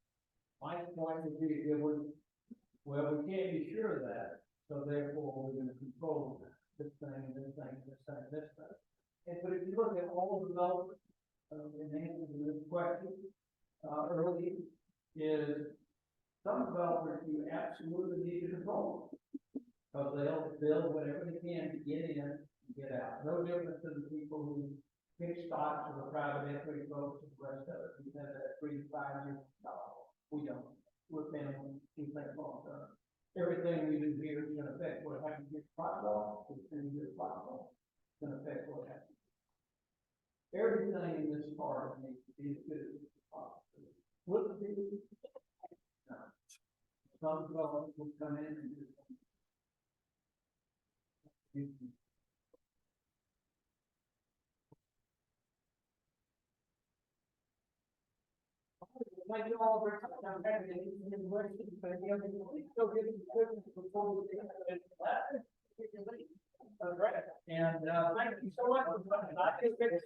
Mike's point would be, it would, well, we can't be sure of that, so therefore we're gonna control this thing, this thing, this thing, this thing. And but if you look at all the development, in answer to this question, early, is some developers you absolutely need to control. Because they'll build whatever they can to get in and get out. No difference than the people who pick stocks or the private equity folks and the rest of it. We have that 3 to 5 years. We don't. We're family. We think long term. Everything we do here is going to affect what happens to your platform. It's going to platform. It's going to affect what happens. Everything in this part needs to be as good as possible. Will it be? No. Some development will come in and do something. Thank you all very much. I'm happy to meet you in Washington, but the other thing, still giving the business before we get into that. All right, and thank you so much for coming. I think it's